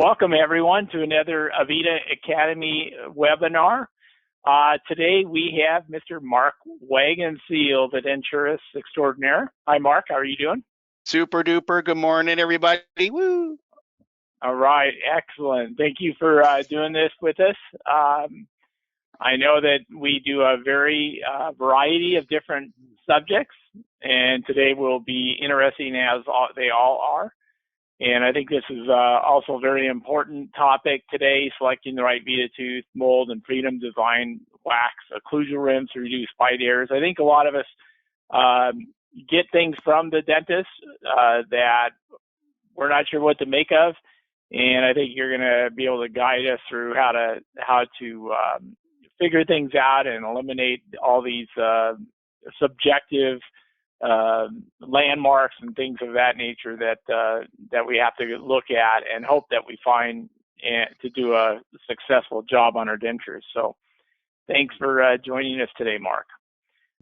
Welcome everyone to another VITA Academy webinar. Today we have Mr. Mark Wagenseil, the denturist extraordinaire. Hi Mark, how are you doing? Super duper, good morning everybody, woo! All right, excellent. Thank you for doing this with us. I know that we do a very variety of different subjects, and today will be interesting as they all are. And I think this is also a very important topic today, selecting the right VITA tooth, mold, and freedom design wax occlusal rims to reduce bite errors. I think a lot of us get things from the dentist that we're not sure what to make of, and I think you're going to be able to guide us through how to figure things out and eliminate all these subjective landmarks and things of that nature that we have to look at and hope that we find to do a successful job on our dentures. So thanks for joining us today, Mark.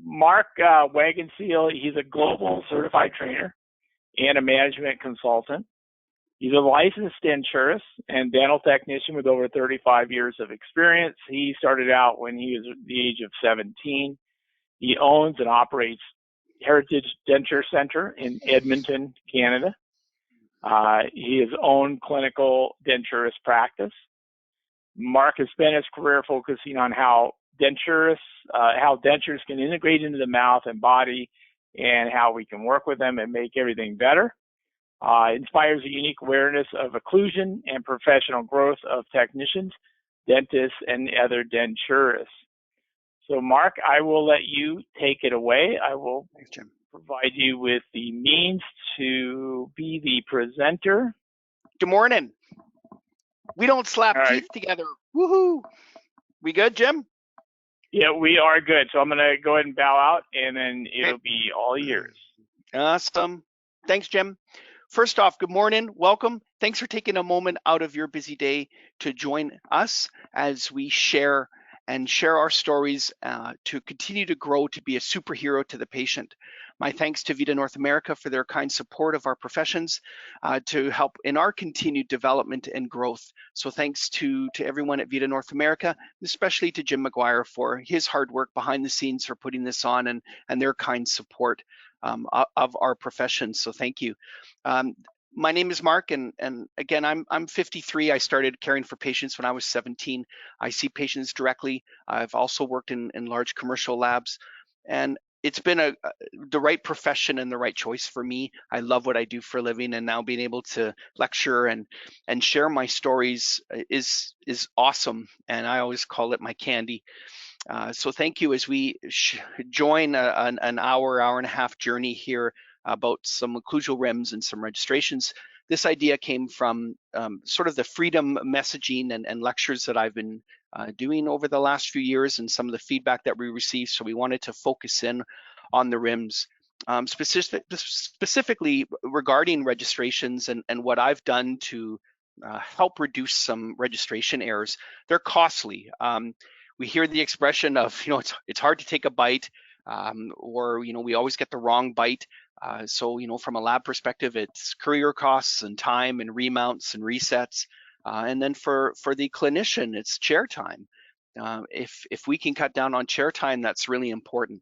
Mark Wagenseil, he's a global certified trainer and a management consultant. He's a licensed denturist and dental technician with over 35 years of experience. He started out when he was the age of 17. He owns and operates Heritage Denture Center in Edmonton, Canada. He has owned clinical denturist practice. Mark has spent his career focusing on how dentures can integrate into the mouth and body and how we can work with them and make everything better. Inspires a unique awareness of occlusion and professional growth of technicians, dentists, and other denturists. So Mark, I will let you take it away. I will provide you with the means to be the presenter. Good morning. We don't slap teeth together. Woohoo! We good, Jim? Yeah, we are good. So I'm going to go ahead and bow out, and then it'll be all yours. Awesome. Thanks, Jim. First off, good morning. Welcome. Thanks for taking a moment out of your busy day to join us as we share our stories to continue to grow to be a superhero to the patient. My thanks to VITA North America for their kind support of our professions to help in our continued development and growth. So thanks to everyone at VITA North America, especially to Jim McGuire for his hard work behind the scenes for putting this on and their kind support of our profession. So thank you. My name is Mark, and again, I'm 53. I started caring for patients when I was 17. I see patients directly. I've also worked in large commercial labs, and it's been the right profession and the right choice for me. I love what I do for a living, and now being able to lecture and share my stories is awesome, and I always call it my candy. So thank you as we join an hour and a half journey here about some occlusal rims and some registrations. This idea came from sort of the freedom messaging and lectures that I've been doing over the last few years and some of the feedback that we received. So we wanted to focus in on the rims, specifically regarding registrations and what I've done to help reduce some registration errors. They're costly. We hear the expression of, it's hard to take a bite, or, we always get the wrong bite. So, from a lab perspective, it's courier costs and time and remounts and resets. And then for the clinician, it's chair time. If we can cut down on chair time, that's really important.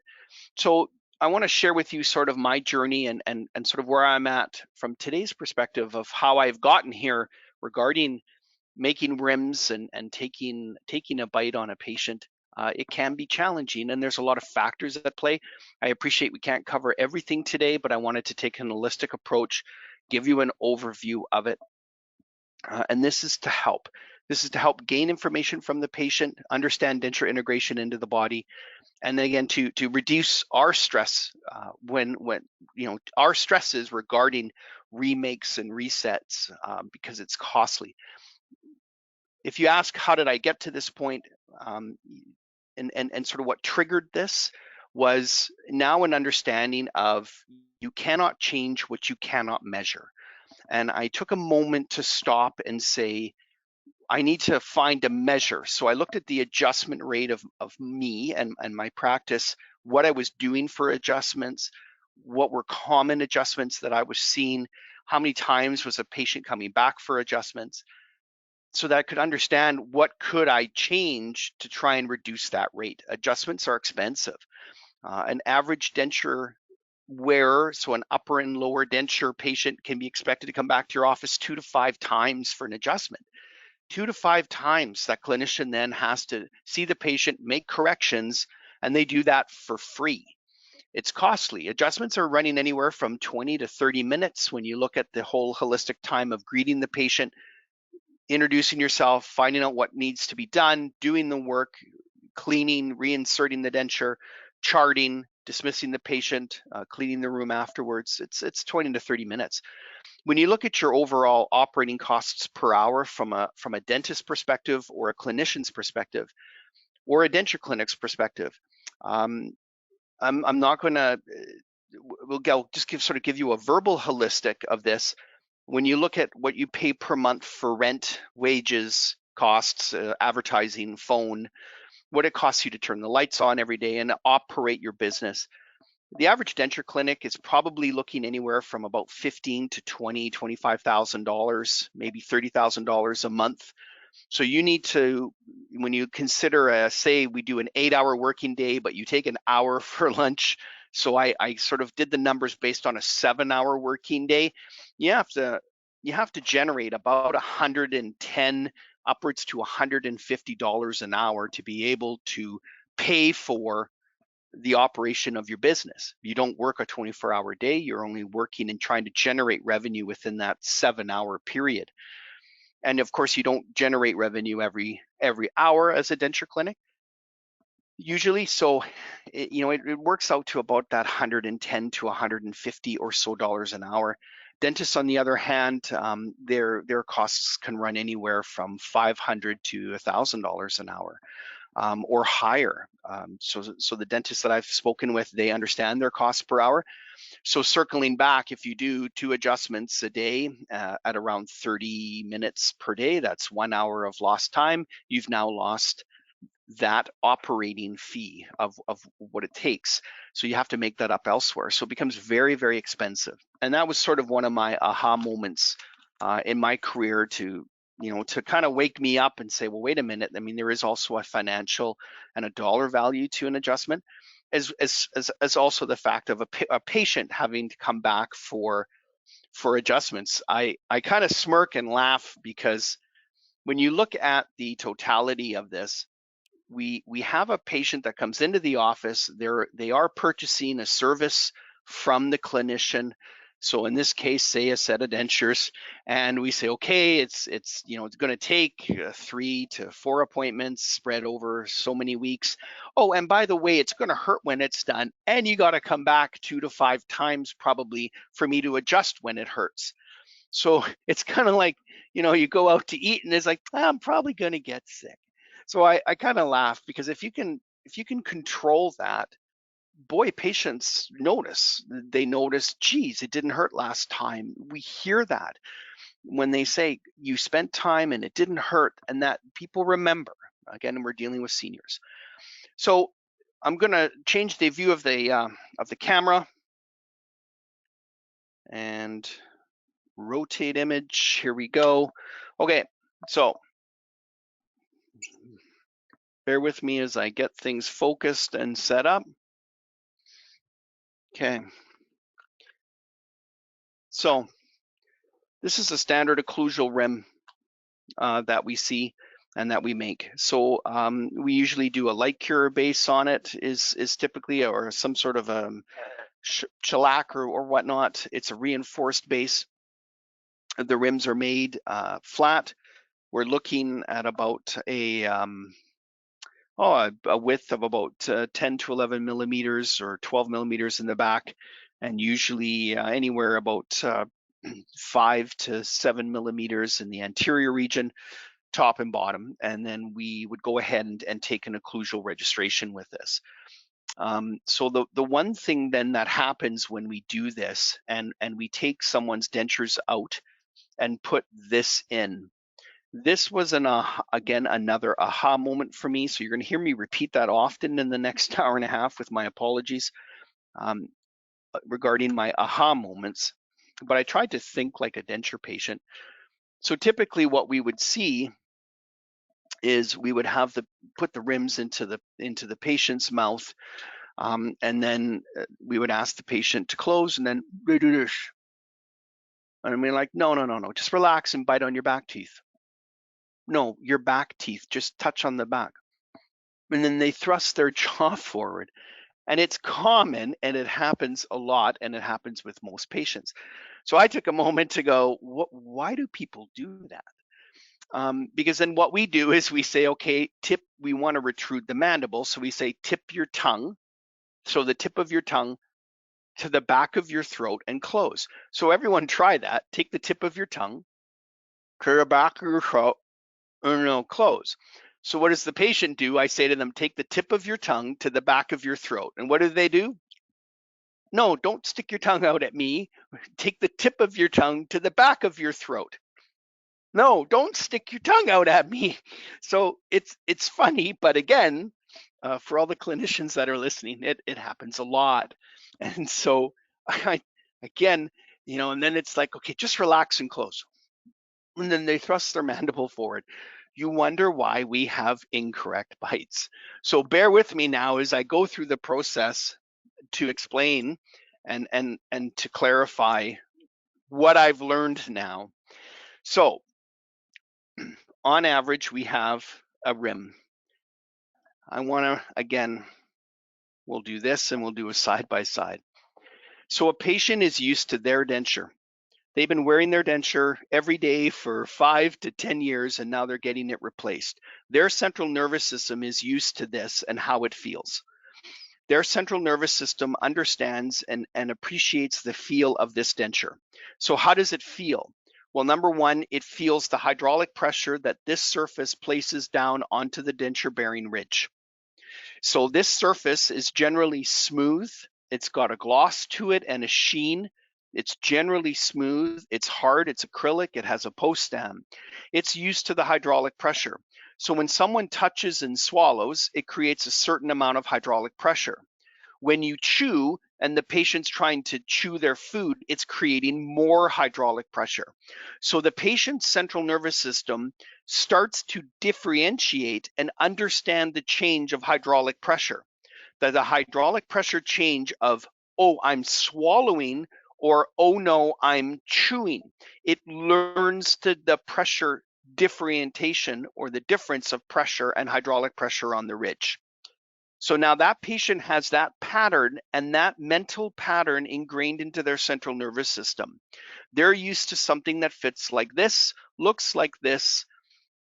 So I want to share with you sort of my journey and sort of where I'm at from today's perspective of how I've gotten here regarding making rims and taking a bite on a patient. It can be challenging, and there's a lot of factors at play. I appreciate we can't cover everything today, but I wanted to take an holistic approach, give you an overview of it. And this is to help. This is to help gain information from the patient, understand denture integration into the body, and then again to reduce our stress when our stresses regarding remakes and resets because it's costly. If you ask how did I get to this point, and sort of what triggered this was now an understanding of you cannot change what you cannot measure. And I took a moment to stop and say, I need to find a measure. So I looked at the adjustment rate of me and my practice, what I was doing for adjustments, what were common adjustments that I was seeing, how many times was a patient coming back for adjustments. so that I could understand what could I change to try and reduce that rate. Adjustments are expensive. An average denture wearer, so an upper and lower denture patient, can be expected to come back to your office 2 to 5 times for an adjustment. 2 to 5 times. That clinician then has to see the patient, make corrections, and they do that for free. It's costly. Adjustments are running anywhere from 20 to 30 minutes when you look at the whole holistic time of greeting the patient, introducing yourself, finding out what needs to be done, doing the work, cleaning, reinserting the denture, charting, dismissing the patient, cleaning the room afterwards. It's 20 to 30 minutes. When you look at your overall operating costs per hour from a dentist perspective or a clinician's perspective or a denture clinic's perspective, I'm not going to, we'll just give you a verbal holistic of this. When you look at what you pay per month for rent, wages, costs, advertising, phone, what it costs you to turn the lights on every day and operate your business. The average denture clinic is probably looking anywhere from about $15,000 to $25,000, maybe $30,000 a month. So you need to, when you consider, say we do an 8-hour working day, but you take an hour for lunch. So I sort of did the numbers based on a 7-hour working day. You have to generate about 110 upwards to $150 an hour to be able to pay for the operation of your business. You don't work a 24-hour day. You're only working and trying to generate revenue within that 7-hour period. And of course, you don't generate revenue every hour as a denture clinic usually. So, it works out to about that 110 to 150 or so dollars an hour. Dentists, on the other hand, their costs can run anywhere from $500 to $1,000 an hour. Or higher. So the dentists that I've spoken with, they understand their costs per hour. So circling back, if you do 2 adjustments a day at around 30 minutes per day, that's 1 hour of lost time. You've now lost that operating fee of what it takes. So you have to make that up elsewhere. So it becomes very, very expensive. And that was sort of one of my aha moments in my career to kind of wake me up and say, well, wait a minute. I mean, there is also a financial and a dollar value to an adjustment, as also the fact of a patient having to come back for adjustments. I kind of smirk and laugh because when you look at the totality of this, we have a patient that comes into the office. They are purchasing a service from the clinician. So in this case, say a set of dentures, and we say, okay, it's going to take 3 to 4 appointments spread over so many weeks. Oh, and by the way, it's going to hurt when it's done, and you got to come back 2 to 5 times probably for me to adjust when it hurts. So it's kind of like, you go out to eat and it's like, I'm probably going to get sick. So I kind of laugh because if you can control that, boy, patients notice. They notice, geez, it didn't hurt last time. We hear that when they say you spent time and it didn't hurt, and that people remember. Again, we're dealing with seniors. So I'm going to change the view of the camera and rotate image. Here we go. Okay, so bear with me as I get things focused and set up. Okay. So this is a standard occlusal rim that we see and that we make. So we usually do a light cure base on it is typically, or some sort of shellac or whatnot. It's a reinforced base. The rims are made flat. We're looking at about a width of about 10 to 11 millimeters or 12 millimeters in the back, and usually anywhere about 5 to 7 millimeters in the anterior region, top and bottom. And then we would go ahead and take an occlusal registration with this. So the one thing then that happens when we do this and we take someone's dentures out and put this in, this was again another aha moment for me. So you're going to hear me repeat that often in the next hour and a half, with my apologies, regarding my aha moments. But I tried to think like a denture patient. So typically what we would see is we would have put the rims into the patient's mouth, and then we would ask the patient to close, and then they do this. And I mean, like, no, just relax and bite on your back teeth. No, your back teeth, just touch on the back. And then they thrust their jaw forward. And it's common, and it happens a lot, and it happens with most patients. So I took a moment to go, why do people do that? Because then what we do is we say, okay, we want to retrude the mandible. So we say, tip your tongue. So the tip of your tongue to the back of your throat and close. So everyone try that. Take the tip of your tongue to the back of your throat and close. So what does the patient do? I say to them, take the tip of your tongue to the back of your throat. And what do? No, don't stick your tongue out at me. Take the tip of your tongue to the back of your throat. No, don't stick your tongue out at me. So it's funny, but again, for all the clinicians that are listening, it happens a lot. And so again, and then it's like, okay, just relax and close. And then they thrust their mandible forward. You wonder why we have incorrect bites. So bear with me now as I go through the process to explain and to clarify what I've learned now. So on average, we have a rim. I want to, again, we'll do this and we'll do a side by side. So a patient is used to their denture. They've been wearing their denture every day for 5 to 10 years, and now they're getting it replaced. Their central nervous system is used to this and how it feels. Their central nervous system understands and appreciates the feel of this denture. So how does it feel? Well, number one, it feels the hydraulic pressure that this surface places down onto the denture-bearing ridge. So this surface is generally smooth. It's got a gloss to it and a sheen. It's generally smooth, it's hard, it's acrylic, it has a post stem. It's used to the hydraulic pressure. So when someone touches and swallows, it creates a certain amount of hydraulic pressure. When you chew and the patient's trying to chew their food, it's creating more hydraulic pressure. So the patient's central nervous system starts to differentiate and understand the change of hydraulic pressure. That the hydraulic pressure change of, oh, I'm swallowing, or, oh no, I'm chewing. It learns the pressure differentiation, or the difference of pressure and hydraulic pressure on the ridge. So now that patient has that pattern and that mental pattern ingrained into their central nervous system. They're used to something that fits like this, looks like this,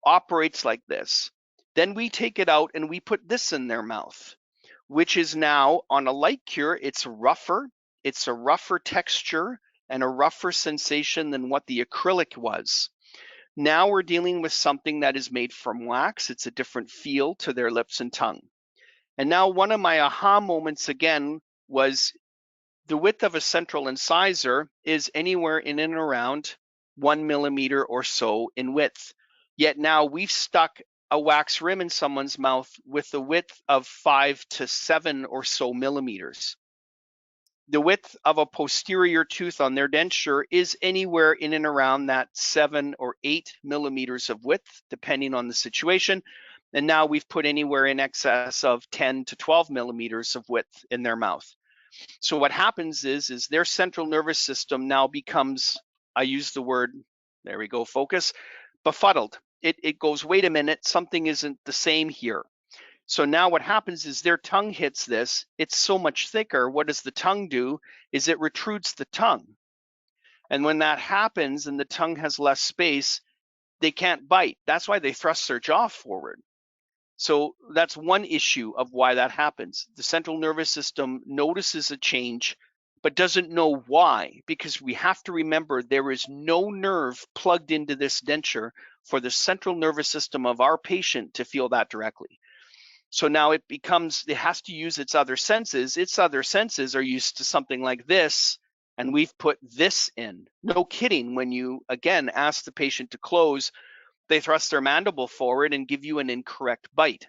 operates like this. Then we take it out and we put this in their mouth, which is now on a light cure, it's rougher. It's a rougher texture and a rougher sensation than what the acrylic was. Now we're dealing with something that is made from wax. It's a different feel to their lips and tongue. And now one of my aha moments again was the width of a central incisor is anywhere in and around 1 millimeter or so in width. Yet now we've stuck a wax rim in someone's mouth with the width of 5 to 7 or so millimeters. The width of a posterior tooth on their denture is anywhere in and around that 7 or 8 millimeters of width, depending on the situation. And now we've put anywhere in excess of 10 to 12 millimeters of width in their mouth. So what happens is their central nervous system now becomes, I use the word, there we go, focus, befuddled. It goes, wait a minute, something isn't the same here. So now what happens is their tongue hits this, it's so much thicker. What does the tongue do? Is it retrudes the tongue. And when that happens and the tongue has less space, they can't bite. That's why they thrust their jaw forward. So that's one issue of why that happens. The central nervous system notices a change, but doesn't know why, because we have to remember there is no nerve plugged into this denture for the central nervous system of our patient to feel that directly. So now it has to use its other senses. Its other senses are used to something like this, and we've put this in. No kidding, when you, again, ask the patient to close, they thrust their mandible forward and give you an incorrect bite.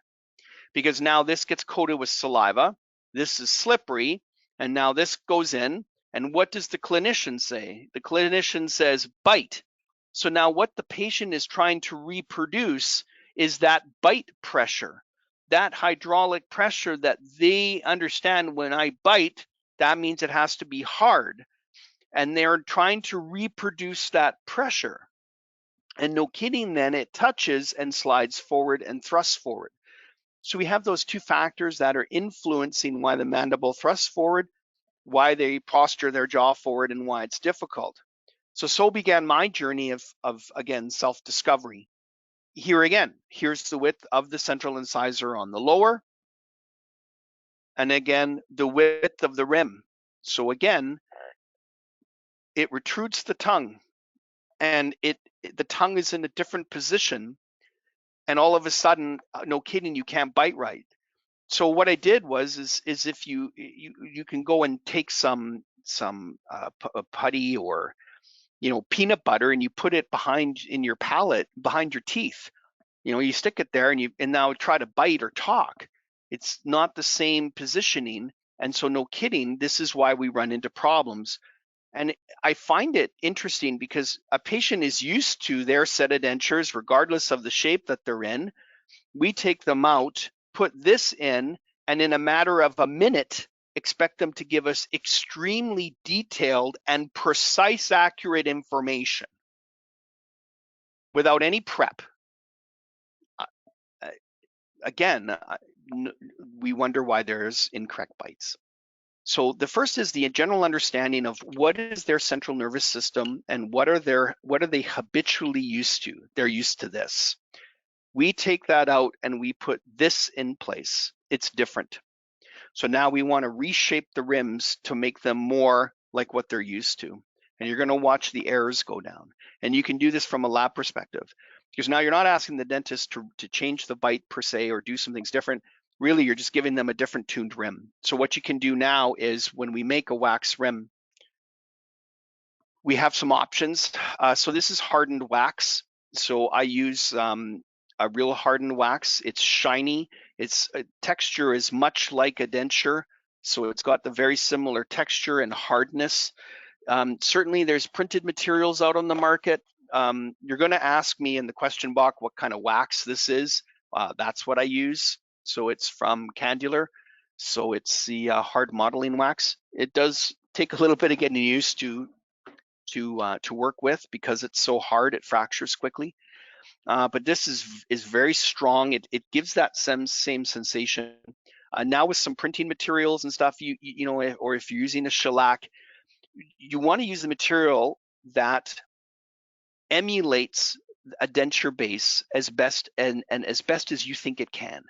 Because now this gets coated with saliva, this is slippery, and now this goes in, and what does the clinician say? The clinician says, bite. So now what the patient is trying to reproduce is that bite pressure, that hydraulic pressure that they understand when I bite, that means it has to be hard. And they're trying to reproduce that pressure. And no kidding, then it touches and slides forward and thrusts forward. So we have those two factors that are influencing why the mandible thrusts forward, why they posture their jaw forward, and why it's difficult. So began my journey of again, self-discovery. Here again, here's the width of the central incisor on the lower, and again, the width of the rim. So again, it retrudes the tongue, and the tongue is in a different position, and all of a sudden, no kidding, you can't bite right. So what I did was is if you can go and take some putty or peanut butter, and you put it in your palate behind your teeth. You stick it there, and now try to bite or talk. It's not the same positioning, and so no kidding, this is why we run into problems. And I find it interesting because a patient is used to their set of dentures, regardless of the shape that they're in. We take them out, put this in, and in a matter of a minute, expect them to give us extremely detailed and precise, accurate information without any prep. Again, we wonder why there's incorrect bites. So the first is the general understanding of what is their central nervous system and what are they habitually used to. They're used to this. We take that out and we put this in place. It's different. So now we want to reshape the rims to make them more like what they're used to. And you're going to watch the errors go down. And you can do this from a lab perspective, because now you're not asking the dentist to change the bite per se or do some things different. Really, you're just giving them a different tuned rim. So what you can do now is when we make a wax rim, we have some options. So this is hardened wax. So I use a real hardened wax. It's shiny. Its texture is much like a denture. So it's got the very similar texture and hardness. Certainly there's printed materials out on the market. You're going to ask me in the question box what kind of wax this is. That's what I use. So it's from Candular. So it's the hard modeling wax. It does take a little bit of getting used to work with because it's so hard, it fractures quickly. But this is very strong. It gives that same sensation. Now with some printing materials and stuff, or if you're using a shellac, you want to use the material that emulates a denture base as best and as best as you think it can.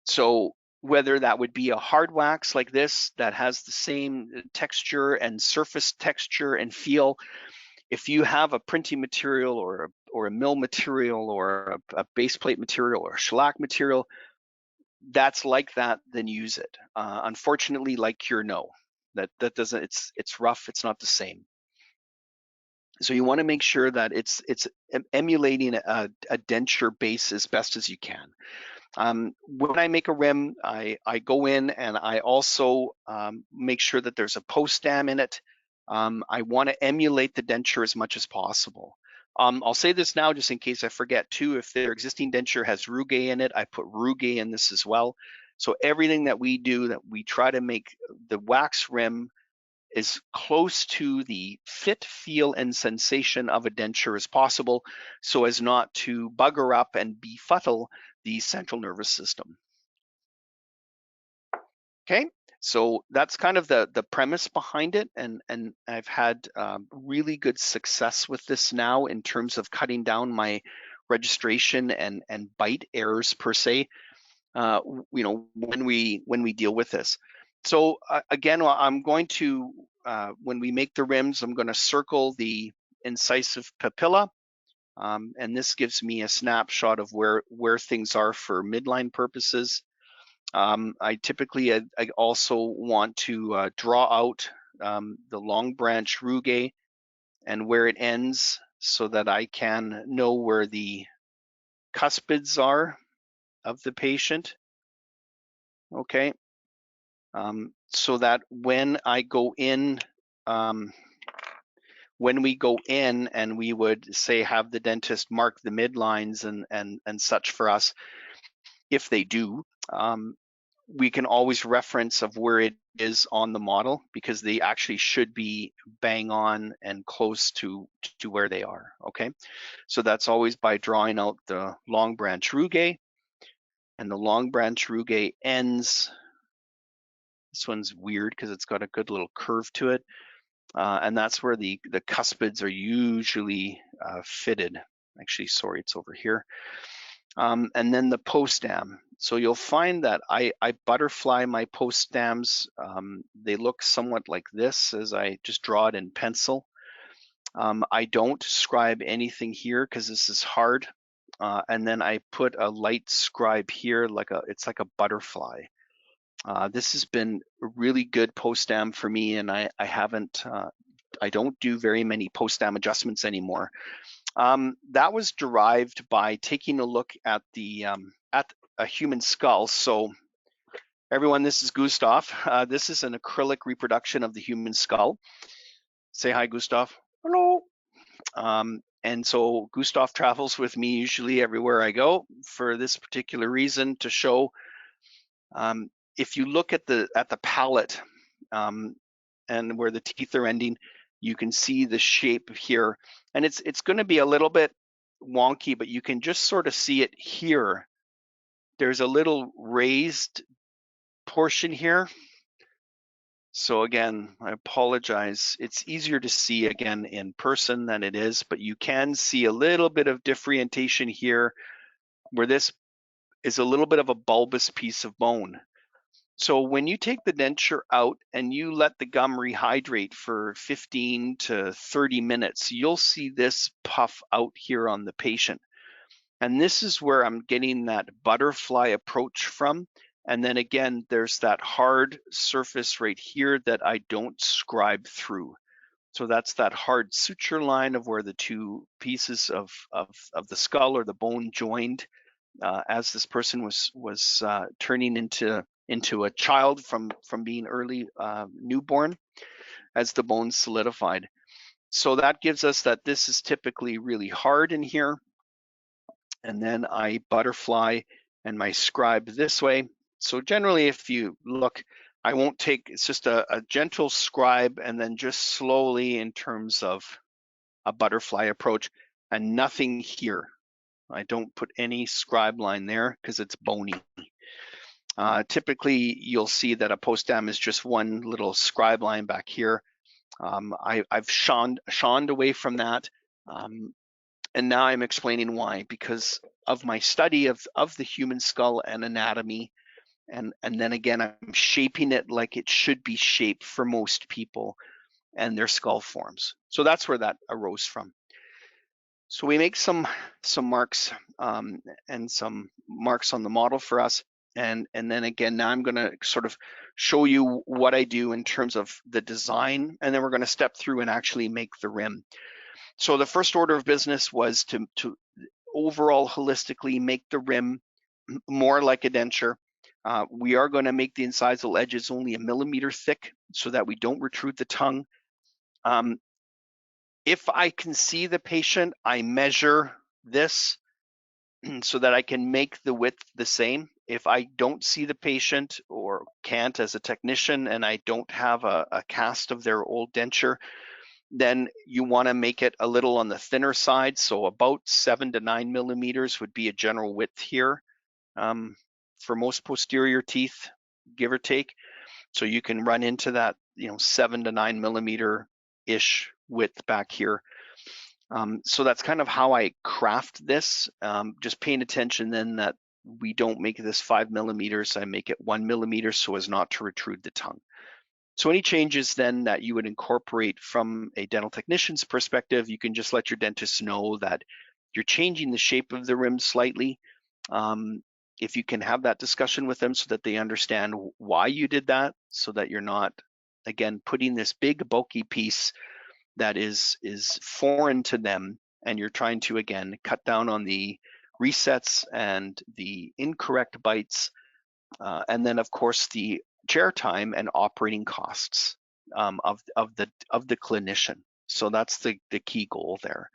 So whether that would be a hard wax like this that has the same texture and surface texture and feel, if you have a printing material or a mill material or a base plate material or a shellac material that's like that, then use it. Unfortunately, like Cure, no, that doesn't. It's rough. It's not the same. So you want to make sure that it's emulating a denture base as best as you can. When I make a rim, I go in and I also make sure that there's a post stem in it. I want to emulate the denture as much as possible. I'll say this now just in case I forget too. If their existing denture has rugae in it, I put rugae in this as well. So everything that we do, that we try to make the wax rim as close to the fit, feel, and sensation of a denture as possible, so as not to bugger up and befuddle the central nervous system. Okay, so that's kind of the premise behind it, and I've had really good success with this now in terms of cutting down my registration and bite errors per se. When we deal with this. So again, I'm going to when we make the rims, I'm going to circle the incisive papilla, and this gives me a snapshot of where things are for midline purposes. I typically I also want to draw out the long branch rugae and where it ends, so that I can know where the cuspids are of the patient. Okay, so that when I go in when we go in and we would say have the dentist mark the midlines and such for us, if they do, we can always reference of where it is on the model, because they actually should be bang on and close to where they are, okay? So that's always by drawing out the long branch rugae, and the long branch rugae ends, this one's weird because it's got a good little curve to it, and that's where the cuspids are usually fitted. Actually, sorry, it's over here. And then the post dam. So you'll find that I butterfly my post dams. They look somewhat like this as I just draw it in pencil. I don't scribe anything here because this is hard. And then I put a light scribe here, it's like a butterfly. This has been a really good post dam for me, and I don't do very many post dam adjustments anymore. That was derived by taking a look at a human skull. So everyone, this is Gustav. This is an acrylic reproduction of the human skull. Say hi, Gustav. Hello. And so Gustav travels with me usually everywhere I go for this particular reason, to show, if you look at the palate and where the teeth are ending, you can see the shape here, and it's going to be a little bit wonky, but you can just sort of see it here. There's a little raised portion here. So again, I apologize. It's easier to see again in person than it is, but you can see a little bit of differentiation here, where this is a little bit of a bulbous piece of bone. So when you take the denture out and you let the gum rehydrate for 15 to 30 minutes, you'll see this puff out here on the patient. And this is where I'm getting that butterfly approach from. And then again, there's that hard surface right here that I don't scribe through. So that's that hard suture line of where the two pieces of the skull or the bone joined, as this person was turning into a child from being early newborn, as the bones solidified. So that gives us that this is typically really hard in here. And then I butterfly and my scribe this way. So generally, if you look, I won't take, it's just a gentle scribe and then just slowly in terms of a butterfly approach, and nothing here. I don't put any scribe line there because it's bony. Typically, you'll see that a post dam is just one little scribe line back here. I've shunned away from that, and now I'm explaining why, because of my study of the human skull and anatomy, and then again, I'm shaping it like it should be shaped for most people and their skull forms. So that's where that arose from. So we make some marks and some marks on the model for us. And then again, now I'm going to sort of show you what I do in terms of the design, and then we're going to step through and actually make the rim. So the first order of business was to overall holistically make the rim more like a denture. We are going to make the incisal edges only 1 millimeter thick so that we don't retrude the tongue. If I can see the patient, I measure this so that I can make the width the same. If I don't see the patient or can't as a technician, and I don't have a cast of their old denture, then you want to make it a little on the thinner side. So about 7 to 9 millimeters would be a general width here for most posterior teeth, give or take. So you can run into that, 7 to 9 millimeter-ish width back here. So that's kind of how I craft this. Just paying attention then that we don't make this 5 millimeters, I make it 1 millimeter so as not to retrude the tongue. So any changes then that you would incorporate from a dental technician's perspective, you can just let your dentist know that you're changing the shape of the rim slightly. If you can have that discussion with them so that they understand why you did that, so that you're not, again, putting this big bulky piece that is foreign to them, and you're trying to, again, cut down on the resets and the incorrect bites, and then of course the chair time and operating costs of the clinician. So that's the key goal there.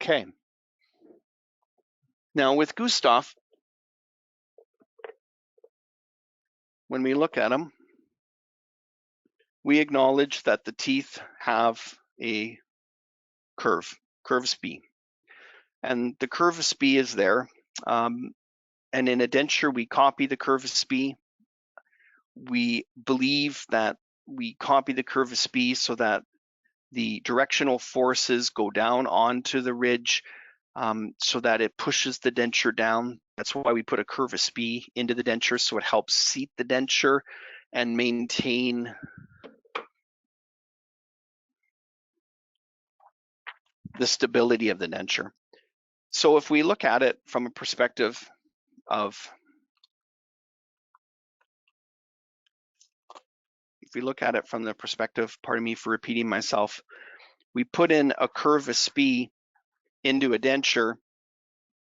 Okay. Now with Gustav, when we look at him, we acknowledge that the teeth have a curve spee. And the curve spee is there. And in a denture, we copy the curve spee. We believe that we copy the curve spee so that the directional forces go down onto the ridge so that it pushes the denture down. That's why we put a curve spee into the denture, so it helps seat the denture and maintain the stability of the denture. So if we look at it from a perspective of, pardon me for repeating myself, we put in a curve spee into a denture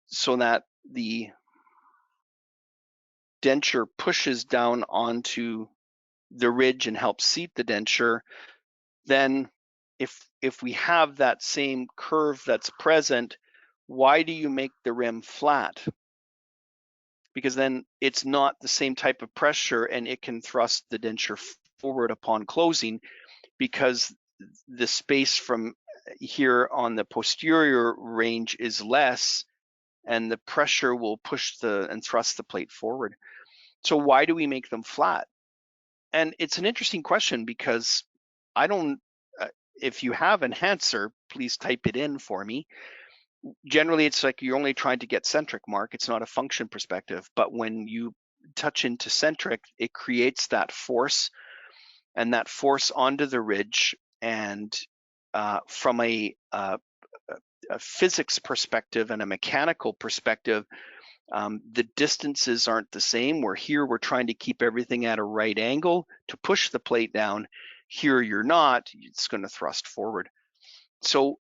so that the denture pushes down onto the ridge and helps seat the denture. Then if we have that same curve that's present, why do you make the rim flat? Because then it's not the same type of pressure and it can thrust the denture forward upon closing, because the space from here on the posterior range is less and the pressure will push and thrust the plate forward. So why do we make them flat? And it's an interesting question, because I don't, if you have an answer, please type it in for me. Generally, it's like you're only trying to get centric, Mark. It's not a function perspective. But when you touch into centric, it creates that force, and that force onto the ridge. And from a physics perspective and a mechanical perspective, the distances aren't the same. Where here we're trying to keep everything at a right angle to push the plate down. Here you're not, it's going to thrust forward. So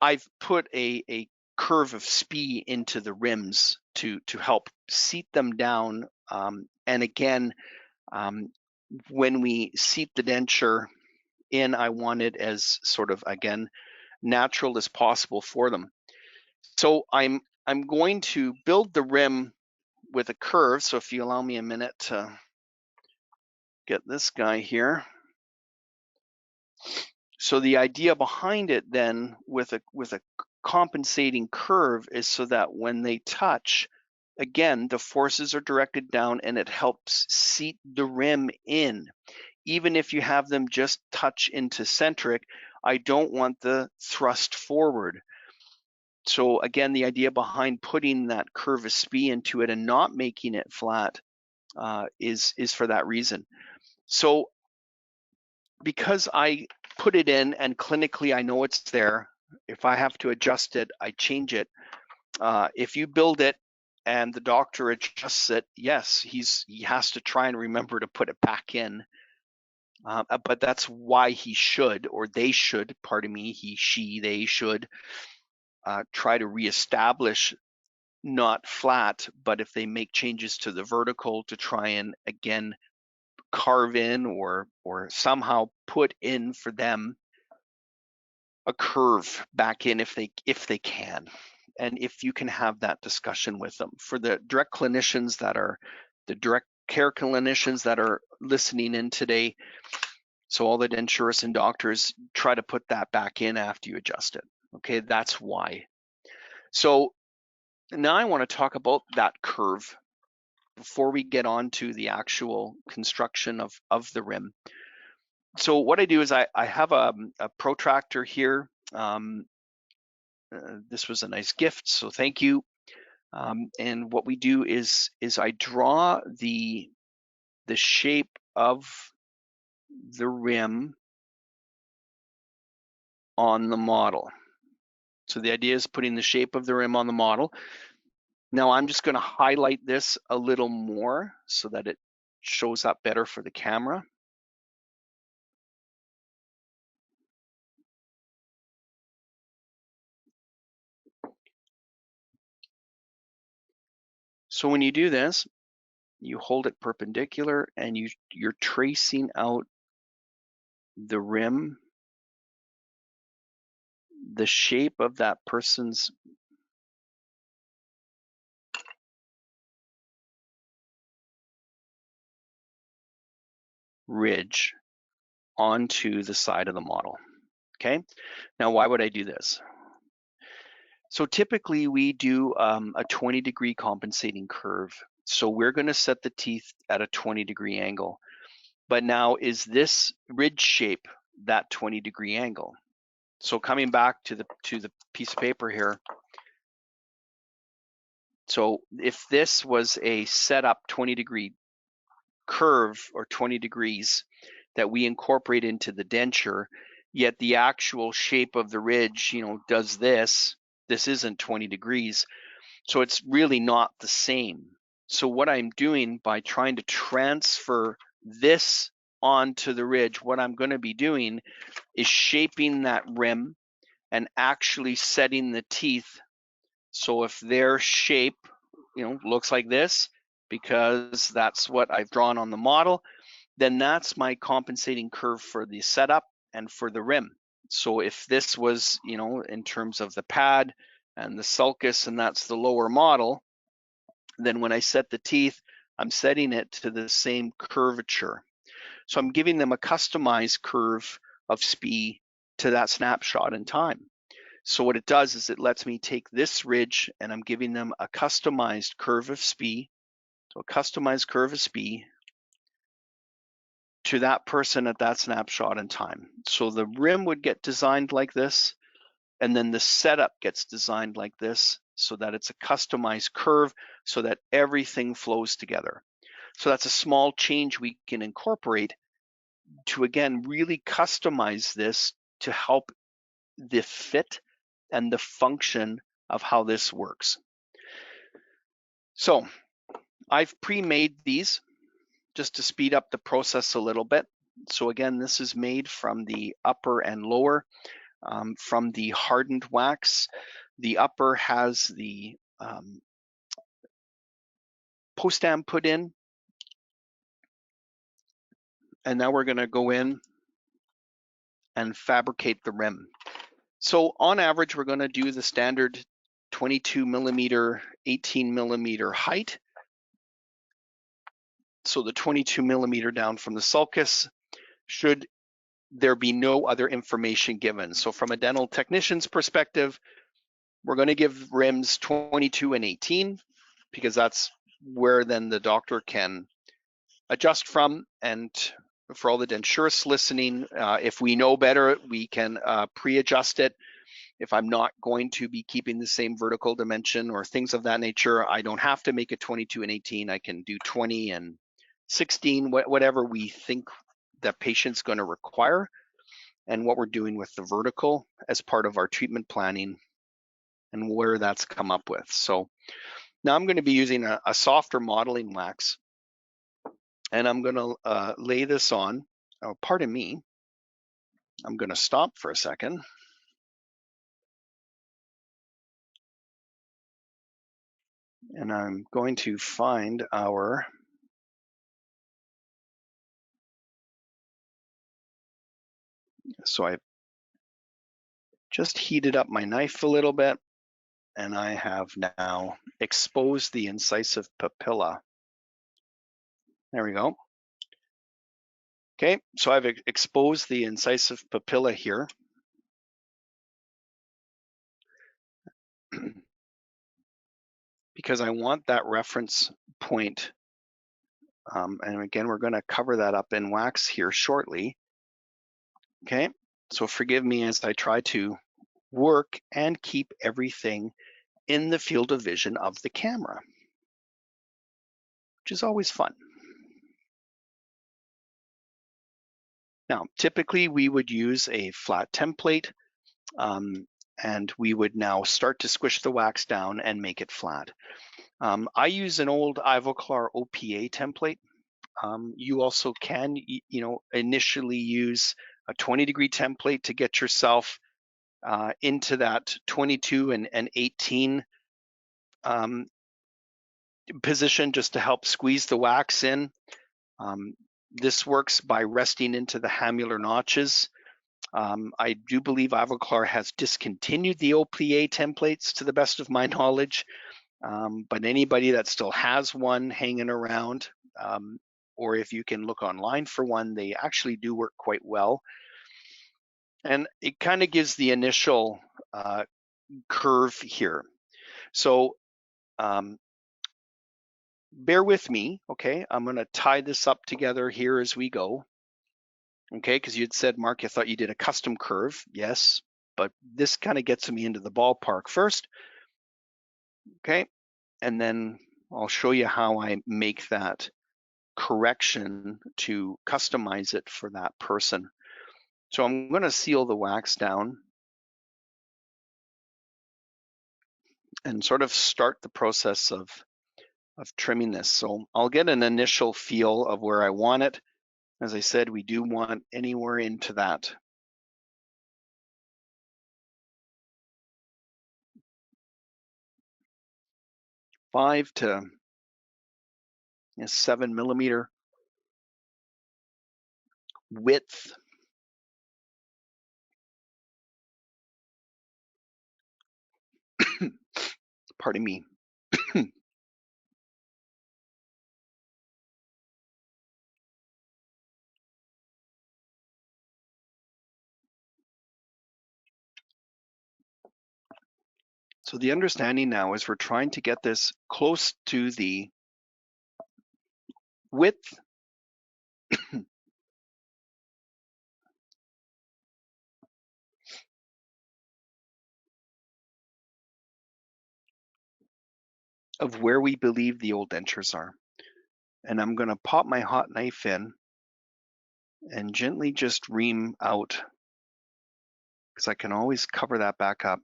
I've put a curve of spee into the rims to help seat them down. And again, when we seat the denture in, I want it as sort of, again, natural as possible for them. So I'm going to build the rim with a curve. So if you allow me a minute to get this guy here. So the idea behind it then with a compensating curve is so that when they touch, again, the forces are directed down and it helps seat the rim in. Even if you have them just touch into centric, I don't want the thrust forward. So again, the idea behind putting that curve of spee into it and not making it flat is for that reason. So because I put it in and clinically I know it's there, if I have to adjust it, I change it. If you build it and the doctor adjusts it, yes, he has to try and remember to put it back in. But that's why he should, or they should, pardon me, he, she, they should try to reestablish not flat, but if they make changes to the vertical to try and again carve in or somehow put in for them a curve back in if they can, and if you can have that discussion with them. For the direct clinicians that are the direct care clinicians that are listening in today, so all the denturists and doctors, try to put that back in after you adjust it. Okay, that's why. So now I want to talk about that curve before we get on to the actual construction of the rim. So what I do is I have a protractor here. This was a nice gift, so thank you. And what we do is I draw the shape of the rim on the model. So the idea is putting the shape of the rim on the model. Now I'm just going to highlight this a little more so that it shows up better for the camera. So when you do this, you hold it perpendicular and you're tracing out the rim, the shape of that person's ridge onto the side of the model. Okay, now why would I do this? So typically we do a 20-degree compensating curve. So we're going to set the teeth at a 20-degree angle. But now, is this ridge shape that 20-degree angle? So coming back to the piece of paper here. So if this was a set up 20-degree curve or 20 degrees that we incorporate into the denture, yet the actual shape of the ridge, does this isn't 20 degrees. So it's really not the same. So what I'm doing by trying to transfer this onto the ridge, what I'm going to be doing is shaping that rim and actually setting the teeth. So if their shape, looks like this, because that's what I've drawn on the model, then that's my compensating curve for the setup and for the rim. So if this was, in terms of the pad and the sulcus, and that's the lower model, then when I set the teeth, I'm setting it to the same curvature. So I'm giving them a customized curve of SPE to that snapshot in time. So what it does is it lets me take this ridge and I'm giving them a customized curve of SPE, so a customized curve of SPE to that person at that snapshot in time. So the rim would get designed like this, and then the setup gets designed like this so that it's a customized curve so that everything flows together. So that's a small change we can incorporate to, again, really customize this to help the fit and the function of how this works. So I've pre-made these just to speed up the process a little bit. So again, this is made from the upper and lower, from the hardened wax. The upper has the post-am put in, and now we're going to go in and fabricate the rim. So on average, we're going to do the standard 22 millimeter, 18 millimeter height. So the 22 millimeter down from the sulcus, should there be no other information given. So from a dental technician's perspective, we're going to give rims 22 and 18 because that's where then the doctor can adjust from. And for all the denturists listening, if we know better, we can pre-adjust it. If I'm not going to be keeping the same vertical dimension or things of that nature, I don't have to make it 22 and 18. I can do 20 and 16, whatever we think the patient's going to require, and what we're doing with the vertical as part of our treatment planning and where that's come up with. So now I'm going to be using a softer modeling wax, and I'm going to lay this on. Oh, pardon me. I'm going to stop for a second. And I'm going to find our so I just heated up my knife a little bit, and I have now exposed the incisive papilla. There we go. Okay, so I've exposed the incisive papilla here. Because I want that reference point. And again, we're going to cover that up in wax here shortly. Okay, so forgive me as I try to work and keep everything in the field of vision of the camera, which is always fun. Now, typically we would use a flat template, and we would now start to squish the wax down and make it flat. I use an old Ivoclar OPA template. You also can, initially use a 20-degree template to get yourself into that 22 and 18 position, just to help squeeze the wax in. This works by resting into the hamular notches. I do believe Ivoclar has discontinued the OPA templates to the best of my knowledge, but anybody that still has one hanging around, or if you can look online for one, they actually do work quite well. And it kind of gives the initial curve here. So bear with me, okay? I'm gonna tie this up together here as we go, okay? Because you had said, Mark, I thought you did a custom curve. Yes, but this kind of gets me into the ballpark first, okay? And then I'll show you how I make that correction to customize it for that person. So I'm going to seal the wax down and sort of start the process of trimming this. So I'll get an initial feel of where I want it. As I said, we do want anywhere into that 5 to 7 millimeter width. Pardon me. So the understanding now is we're trying to get this close to the width of where we believe the old dentures are. And I'm going to pop my hot knife in and gently just ream out, because I can always cover that back up.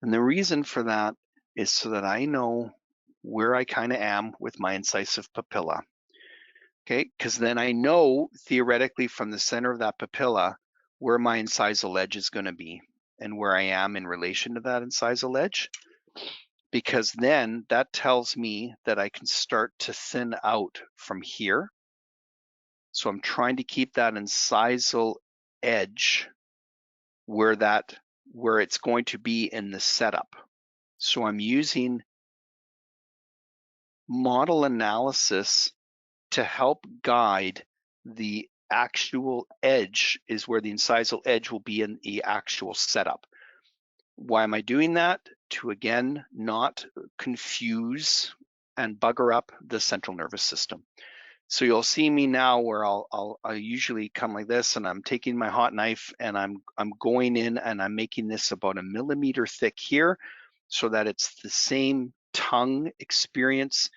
And the reason for that is so that I know where I kind of am with my incisive papilla. Okay, because then I know theoretically from the center of that papilla where my incisal edge is going to be and where I am in relation to that incisal edge, because then that tells me that I can start to thin out from here. So I'm trying to keep that incisal edge where it's going to be in the setup. So I'm using model analysis to help guide the actual edge is where the incisal edge will be in the actual setup. Why am I doing that? To again, not confuse and bugger up the central nervous system. So you'll see me now where I'll usually come like this, and I'm taking my hot knife and I'm going in and I'm making this about 1 millimeter thick here, so that it's the same tongue experience,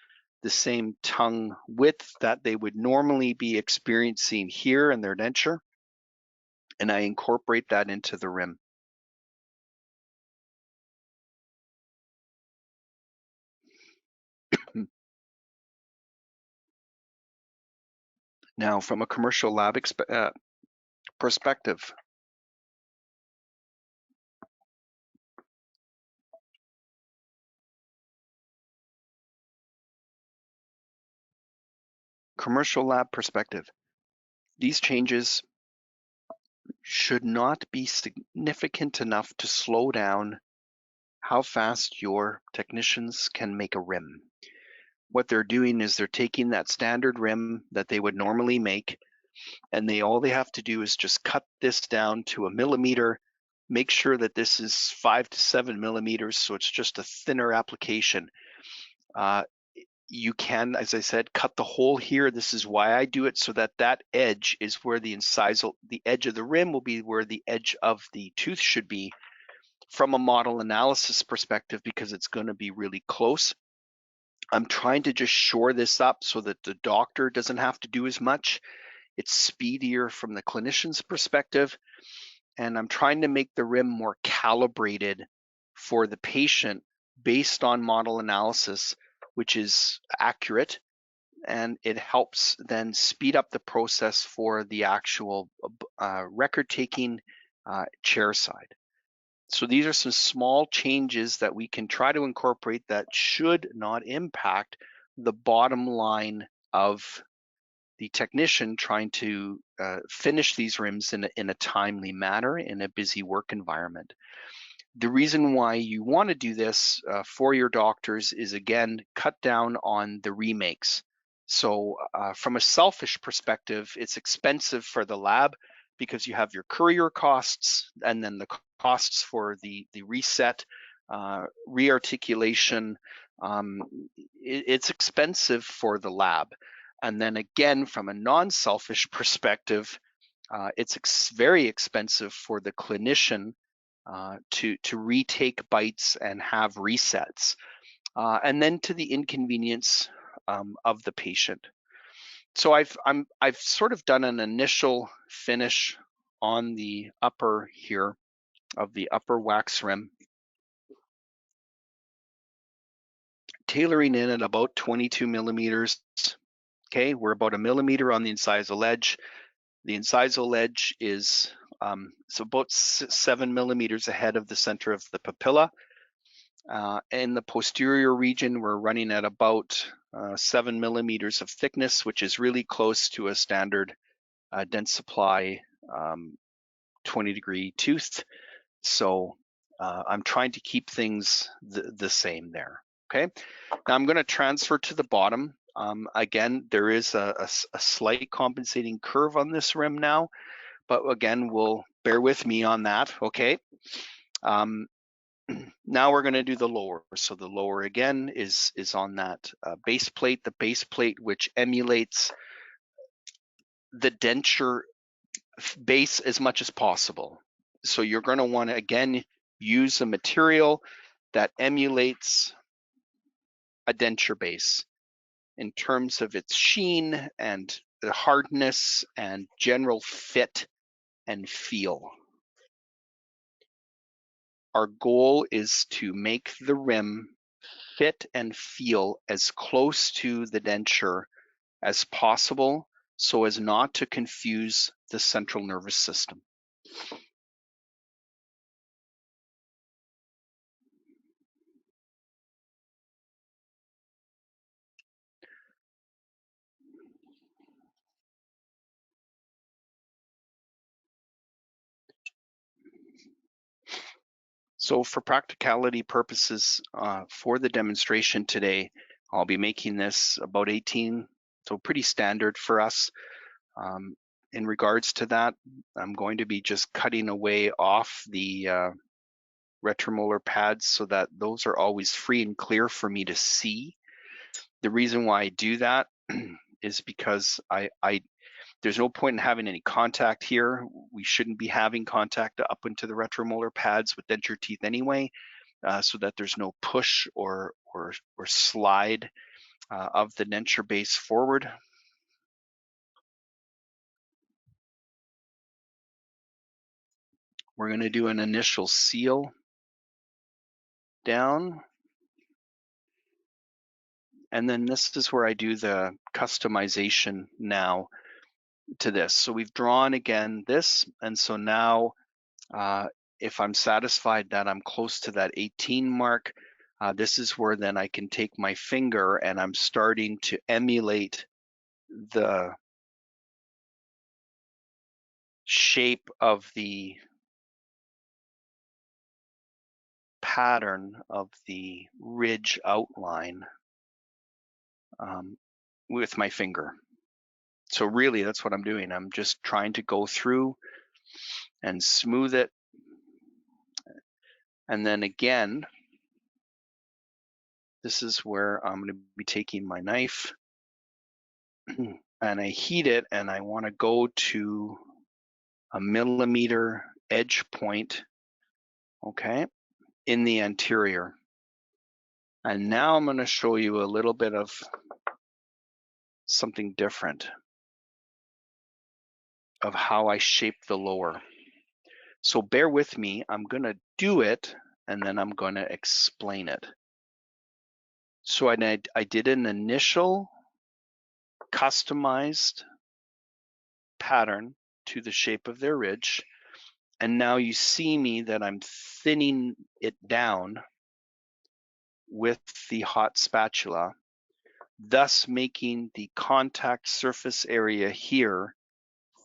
the same tongue width that they would normally be experiencing here in their denture, and I incorporate that into the rim. Now, from a commercial lab perspective, these changes should not be significant enough to slow down how fast your technicians can make a rim. What they're doing is they're taking that standard rim that they would normally make, and all they have to do is just cut this down to 1 millimeter, make sure that this is 5 to 7 millimeters, so it's just a thinner application. You can, as I said, cut the hole here. This is why I do it, so that edge is where the edge of the rim will be where the edge of the tooth should be from a model analysis perspective, because it's going to be really close. I'm trying to just shore this up so that the doctor doesn't have to do as much. It's speedier from the clinician's perspective, and I'm trying to make the rim more calibrated for the patient based on model analysis, which is accurate, and it helps then speed up the process for the actual record-taking chair side. So these are some small changes that we can try to incorporate that should not impact the bottom line of the technician trying to finish these rims in a timely manner in a busy work environment. The reason why you want to do this for your doctors is, again, cut down on the remakes. So from a selfish perspective, it's expensive for the lab because you have your courier costs and then the costs for the reset, rearticulation. It's expensive for the lab. And then again, from a non-selfish perspective, it's very expensive for the clinician to retake bites and have resets, and then to the inconvenience of the patient. So I've sort of done an initial finish on the upper here of the upper wax rim, tailoring in at about 22 millimeters. Okay, we're about 1 millimeter on the incisal edge. The incisal edge is so about 7 millimeters ahead of the center of the papilla. In the posterior region, we're running at about 7 millimeters of thickness, which is really close to a standard Dentsply 20-degree tooth. So I'm trying to keep things the same there. Okay, now I'm going to transfer to the bottom. Again, there is a slight compensating curve on this rim now, but again, we'll bear with me on that. Okay. Now we're going to do the lower. So the lower again is on that base plate, the base plate which emulates the denture base as much as possible. So you're going to want to again use a material that emulates a denture base in terms of its sheen and the hardness and general fit and feel. Our goal is to make the rim fit and feel as close to the denture as possible so as not to confuse the central nervous system. So for practicality purposes, for the demonstration today, I'll be making this about 18, so pretty standard for us. In regards to that, I'm going to be just cutting away off the retromolar pads so that those are always free and clear for me to see. The reason why I do that is because there's no point in having any contact here. We shouldn't be having contact up into the retromolar pads with denture teeth anyway, so that there's no push or slide of the denture base forward. We're going to do an initial seal down. And then this is where I do the customization now to this. So we've drawn again this, and so now if I'm satisfied that I'm close to that 18 mark, this is where then I can take my finger and I'm starting to emulate the shape of the pattern of the ridge outline with my finger. So really that's what I'm doing. I'm just trying to go through and smooth it. And then again, this is where I'm going to be taking my knife and I heat it, and I want to go to a millimeter edge point, okay, in the anterior. And now I'm going to show you a little bit of something different of how I shape the lower. So bear with me, I'm going to do it and then I'm going to explain it. So I did an initial customized pattern to the shape of their ridge, and now you see me that I'm thinning it down with the hot spatula thus making the contact surface area here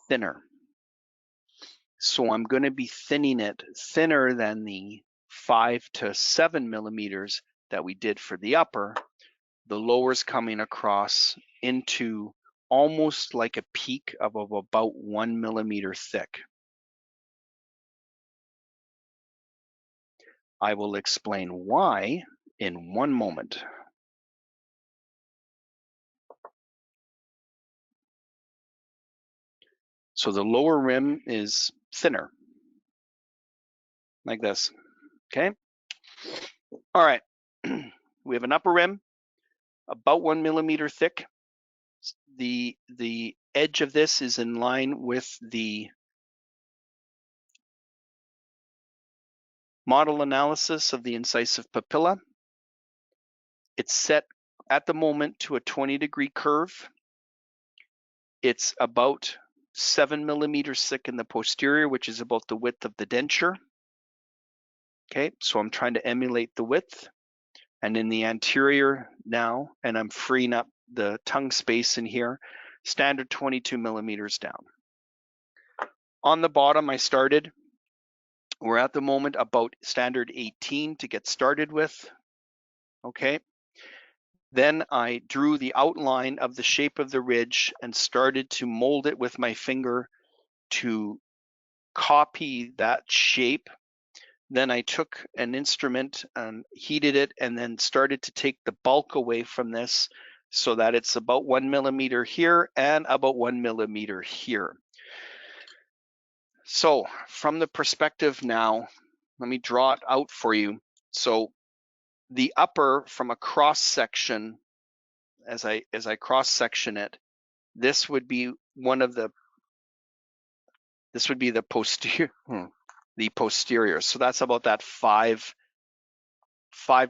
thinner. So I'm going to be thinning it thinner than the 5 to 7 millimeters that we did for the upper. The lower's coming across into almost like a peak of about 1 millimeter thick. I will explain why in one moment. So the lower rim is thinner, like this, okay? All right, we have an upper rim, about 1 millimeter thick. The edge of this is in line with the model analysis of the incisive papilla. It's set at the moment to a 20-degree curve. It's about 7 millimeters thick in the posterior, which is about the width of the denture. Okay, so I'm trying to emulate the width. And in the anterior now, and I'm freeing up the tongue space in here, standard 22 millimeters down. On the bottom, we're at the moment about standard 18 to get started with. Okay. Then I drew the outline of the shape of the ridge and started to mold it with my finger to copy that shape. Then I took an instrument and heated it and then started to take the bulk away from this so that it's about 1 millimeter here and about 1 millimeter here. So from the perspective now, let me draw it out for you. So the upper from a cross section, as I cross section it, this would be the posterior. So that's about that 5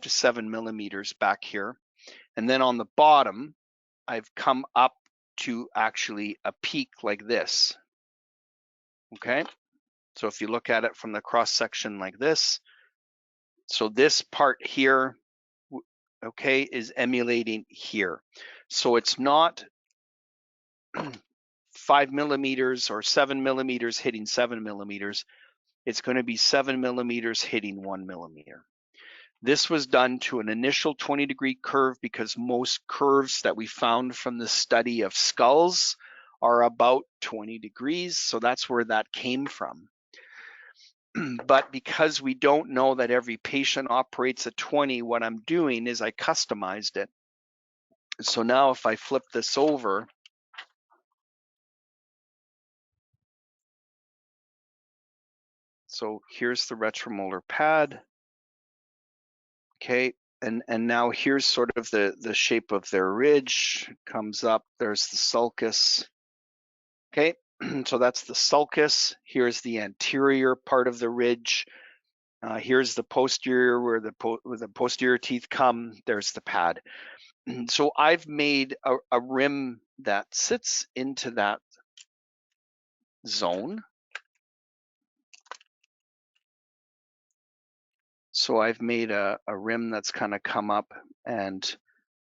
to 7 millimeters back here. And then on the bottom, I've come up to actually a peak like this. Okay. So if you look at it from the cross section like this, so this part here, okay, is emulating here. So it's not 5 millimeters or 7 millimeters hitting 7 millimeters. It's going to be 7 millimeters hitting 1 millimeter. This was done to an initial 20-degree curve because most curves that we found from the study of skulls are about 20 degrees. So that's where that came from. But because we don't know that every patient operates at 20, what I'm doing is I customized it. So now if I flip this over, so here's the retromolar pad. Okay, and now here's sort of the shape of their ridge. Comes up, there's the sulcus. Okay, so that's the sulcus. Here's the anterior part of the ridge. Here's the posterior where the posterior teeth come. There's the pad. So I've made a rim that sits into that zone. So I've made a rim that's kind of come up, and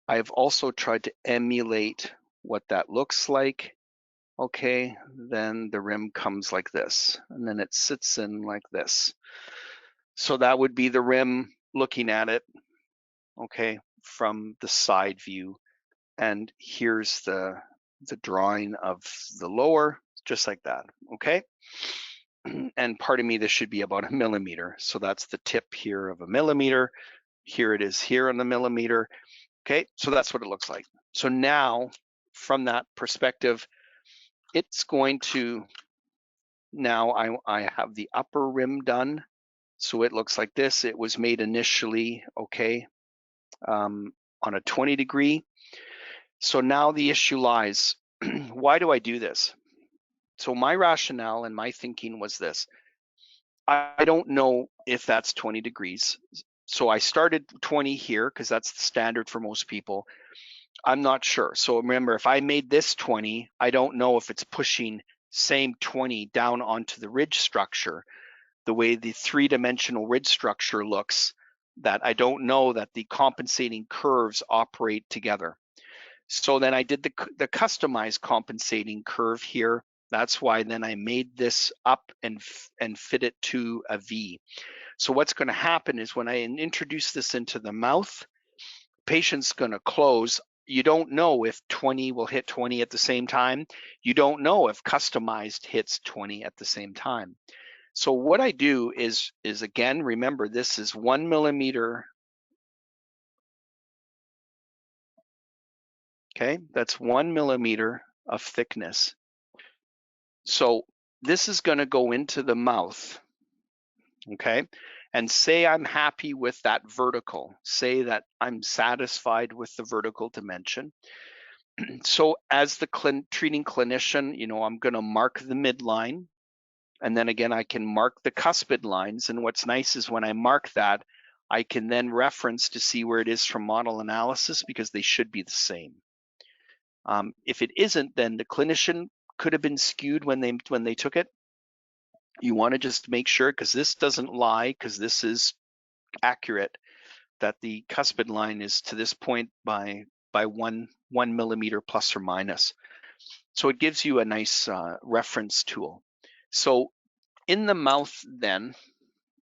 I've also tried to emulate what that looks like. Okay, then the rim comes like this, and then it sits in like this. So that would be the rim looking at it, okay, from the side view. And here's the drawing of the lower, just like that, okay? And pardon me, this should be about 1 millimeter. So that's the tip here of 1 millimeter. Here it is here on the millimeter. Okay, so that's what it looks like. So now from that perspective, it's going to, now I have the upper rim done. So it looks like this. It was made initially, okay, on a 20 degree. So now the issue lies, why do I do this? So my rationale and my thinking was this. I don't know if that's 20 degrees. So I started 20 here because that's the standard for most people. I'm not sure. So remember, if I made this 20, I don't know if it's pushing same 20 down onto the ridge structure, the way the three-dimensional ridge structure looks, that I don't know that the compensating curves operate together. So then I did the customized compensating curve here. That's why then I made this up and fit it to a V. So what's going to happen is when I introduce this into the mouth, patient's going to close. You don't know if 20 will hit 20 at the same time. You don't know if customized hits 20 at the same time. So what I do is again, remember this is 1 millimeter. Okay, that's 1 millimeter of thickness. So this is going to go into the mouth. Okay, and say I'm happy with that vertical. Say that I'm satisfied with the vertical dimension. So as the treating clinician, you know, I'm going to mark the midline, and then again I can mark the cuspid lines. And what's nice is when I mark that, I can then reference to see where it is from model analysis, because they should be the same. If it isn't, then the clinician could have been skewed when they took it. You want to just make sure, because this doesn't lie, because this is accurate, that the cuspid line is to this point by 1 millimeter plus or minus. So it gives you a nice reference tool. So in the mouth then,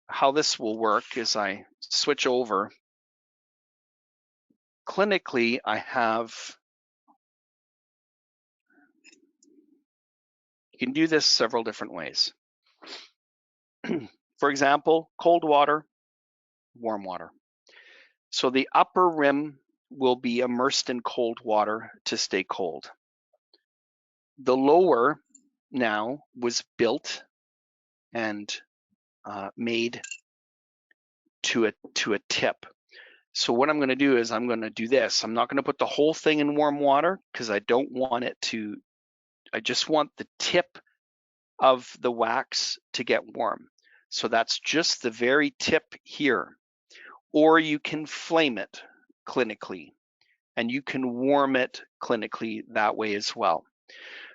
how this will work is I switch over. Clinically, I have, you can do this several different ways. For example, cold water, warm water. So the upper rim will be immersed in cold water to stay cold. The lower now was built and made to a tip. So what I'm going to do is I'm going to do this. I'm not going to put the whole thing in warm water, because I don't want it to, I just want the tip of the wax to get warm. So that's just the very tip here. Or you can flame it clinically, and you can warm it clinically that way as well.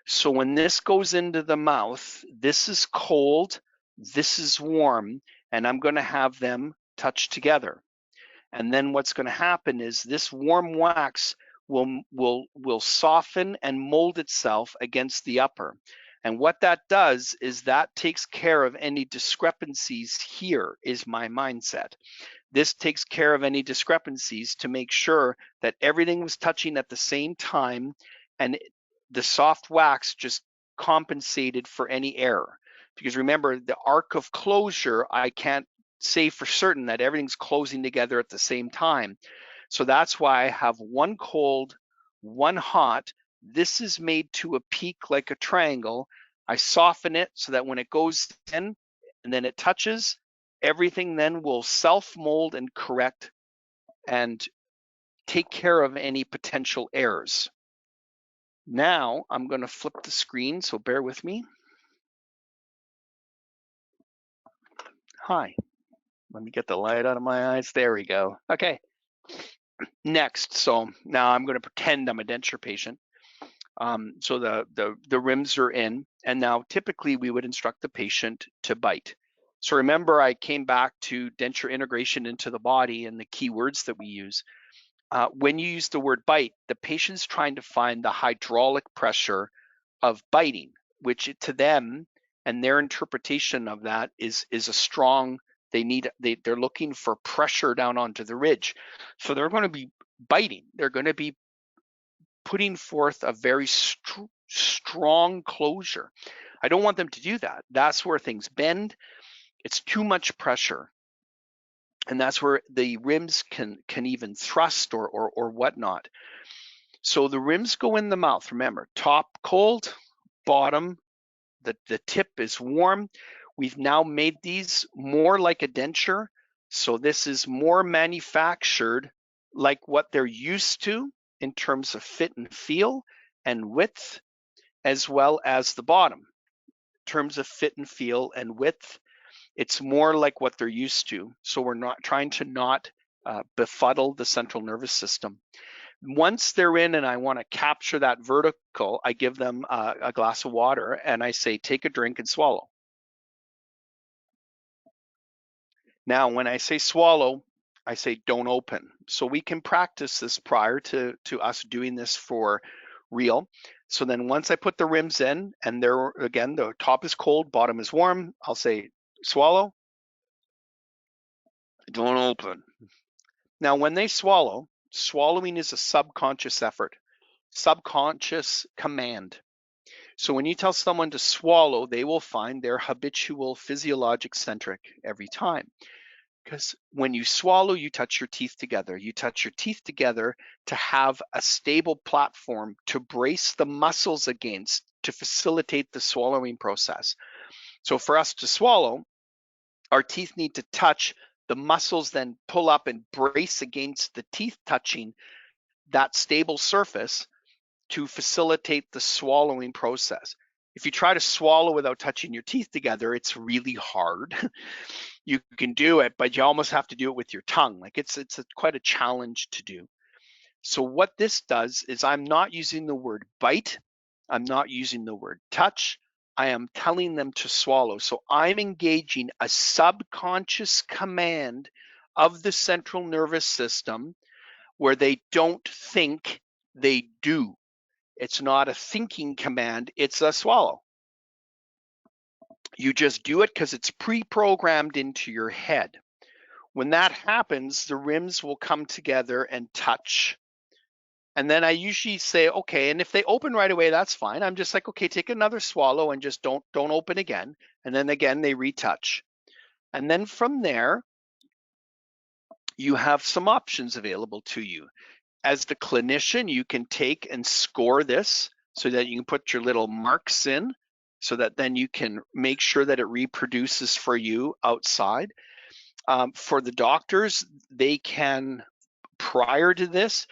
So when this goes into the mouth, this is cold, this is warm, and I'm going to have them touch together. And then what's going to happen is this warm wax will soften and mold itself against the upper. And what that does is that takes care of any discrepancies here, is my mindset. This takes care of any discrepancies to make sure that everything was touching at the same time, and the soft wax just compensated for any error. Because remember, the arc of closure, I can't say for certain that everything's closing together at the same time. So that's why I have one cold, one hot. This is made to a peak like a triangle. I soften it so that when it goes in and then it touches, everything then will self-mold and correct and take care of any potential errors. Now I'm going to flip the screen, so bear with me. Hi, let me get the light out of my eyes. There we go. Okay, next. So now I'm going to pretend I'm a denture patient. So the rims are in, and now typically we would instruct the patient to bite. So remember, I came back to denture integration into the body and the key words that we use. When you use the word bite, the patient's trying to find the hydraulic pressure of biting, which to them and their interpretation of that is a strong, they're looking for pressure down onto the ridge. So they're going to be biting. They're going to be putting forth a very strong closure. I don't want them to do that. That's where things bend. It's too much pressure. And that's where the rims can even thrust or whatnot. So the rims go in the mouth. Remember, top cold, bottom, the tip is warm. We've now made these more like a denture. So this is more manufactured like what they're used to in terms of fit and feel and width, as well as the bottom. In terms of fit and feel and width, it's more like what they're used to. So we're not trying to not befuddle the central nervous system. Once they're in and I want to capture that vertical, I give them a glass of water and I say, take a drink and swallow. Now, when I say swallow, I say don't open. So we can practice this prior to us doing this for real. So then once I put the rims in and they're, again, the top is cold, bottom is warm, I'll say swallow, don't open. Now when they swallow, swallowing is a subconscious effort, subconscious command. So when you tell someone to swallow, they will find they're habitual, physiologic centric every time. Because when you swallow, you touch your teeth together. You touch your teeth together to have a stable platform to brace the muscles against to facilitate the swallowing process. So for us to swallow, our teeth need to touch, the muscles then pull up and brace against the teeth touching that stable surface to facilitate the swallowing process. If you try to swallow without touching your teeth together, it's really hard. You can do it, but you almost have to do it with your tongue. Like it's quite a challenge to do. So what this does is I'm not using the word bite. I'm not using the word touch. I am telling them to swallow. So I'm engaging a subconscious command of the central nervous system where they don't think, they do. It's not a thinking command, it's a swallow. You just do it because it's pre-programmed into your head. When that happens, the rims will come together and touch. And then I usually say, okay, and if they open right away, that's fine. I'm just like, okay, take another swallow and just don't open again. And then again, they retouch. And then from there, you have some options available to you. As the clinician, you can take and score this so that you can put your little marks in so that then you can make sure that it reproduces for you outside. For the doctors, they can, prior to this,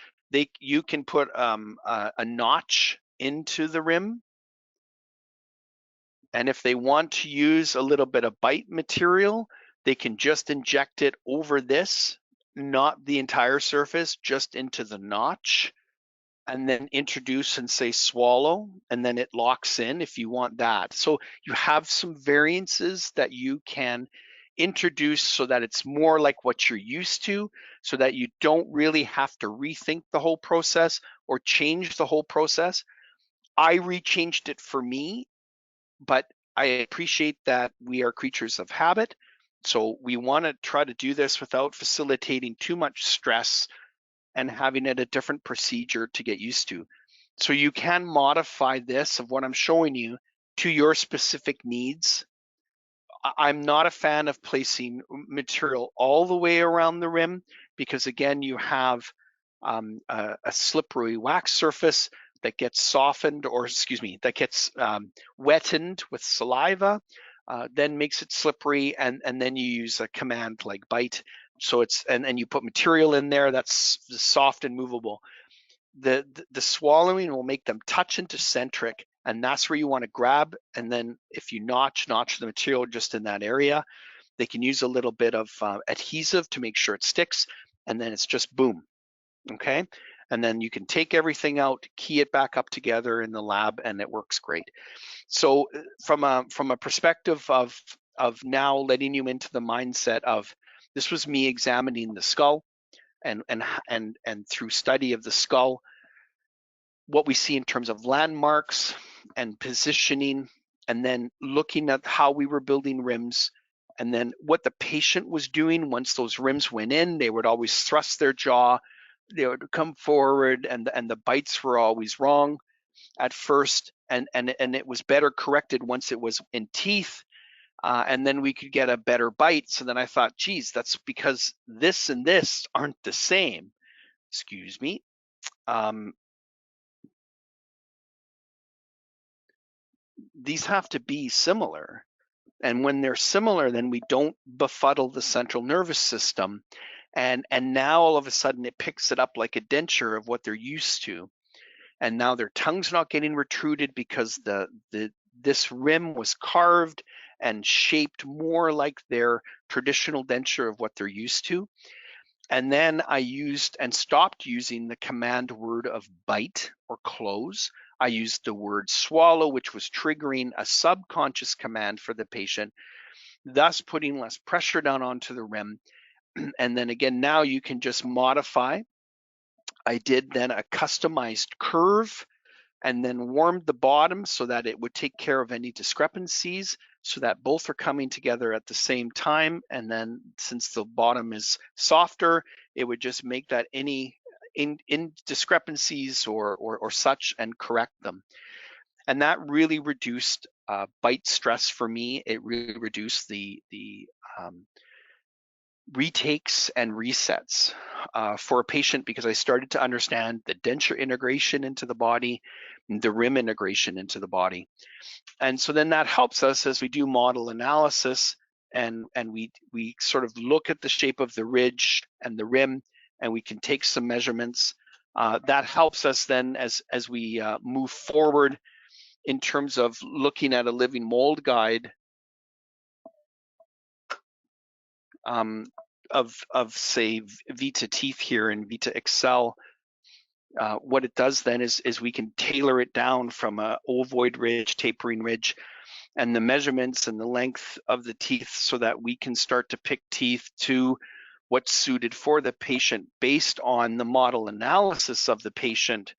you can put a notch into the rim. And if they want to use a little bit of bite material, they can just inject it over this, not the entire surface, just into the notch, and then introduce and say swallow, and then it locks in if you want that. So you have some variances that you can introduce so that it's more like what you're used to, so that you don't really have to rethink the whole process or change the whole process. I rechanged it for me, but I appreciate that we are creatures of habit. So we want to try to do this without facilitating too much stress and having it a different procedure to get used to. So you can modify this of what I'm showing you to your specific needs. I'm not a fan of placing material all the way around the rim because again, you have a slippery wax surface that gets softened, or excuse me, that gets wetted with saliva, then makes it slippery, and then you use a command like bite. So it's, and you put material in there that's soft and movable. The swallowing will make them touch into centric, and that's where you want to grab. And then if you notch the material just in that area, they can use a little bit of adhesive to make sure it sticks, and then it's just boom, okay? And then you can take everything out, key it back up together in the lab, and it works great. So from a perspective of now letting you into the mindset of, this was me examining the skull, and through study of the skull, what we see in terms of landmarks and positioning, and then looking at how we were building rims, and then what the patient was doing once those rims went in. They would always thrust their jaw, they would come forward, and the bites were always wrong at first, and it was better corrected once it was in teeth, and then we could get a better bite. So then I thought, geez, that's because this and this aren't the same. Excuse me. These have to be similar. And when they're similar, then we don't befuddle the central nervous system. And now all of a sudden it picks it up like a denture of what they're used to. And now their tongue's not getting retruded because this rim was carved and shaped more like their traditional denture of what they're used to. And then I used and stopped using the command word of bite or close. I used the word swallow, which was triggering a subconscious command for the patient, thus putting less pressure down onto the rim. And then again, now you can just modify. I did then a customized curve and then warmed the bottom so that it would take care of any discrepancies, so that both are coming together at the same time. And then since the bottom is softer, it would just make that any in discrepancies or such and correct them. And that really reduced bite stress for me. It really reduced the retakes and resets for a patient, because I started to understand the denture integration into the body, the rim integration into the body. And so then that helps us as we do model analysis, and we sort of look at the shape of the ridge and the rim, and we can take some measurements. That helps us then as we move forward in terms of looking at a living mold guide of say VITA teeth here in VITA Excel. What it does then is we can tailor it down from a ovoid ridge, tapering ridge, and the measurements and the length of the teeth, so that we can start to pick teeth to what's suited for the patient based on the model analysis of the patient,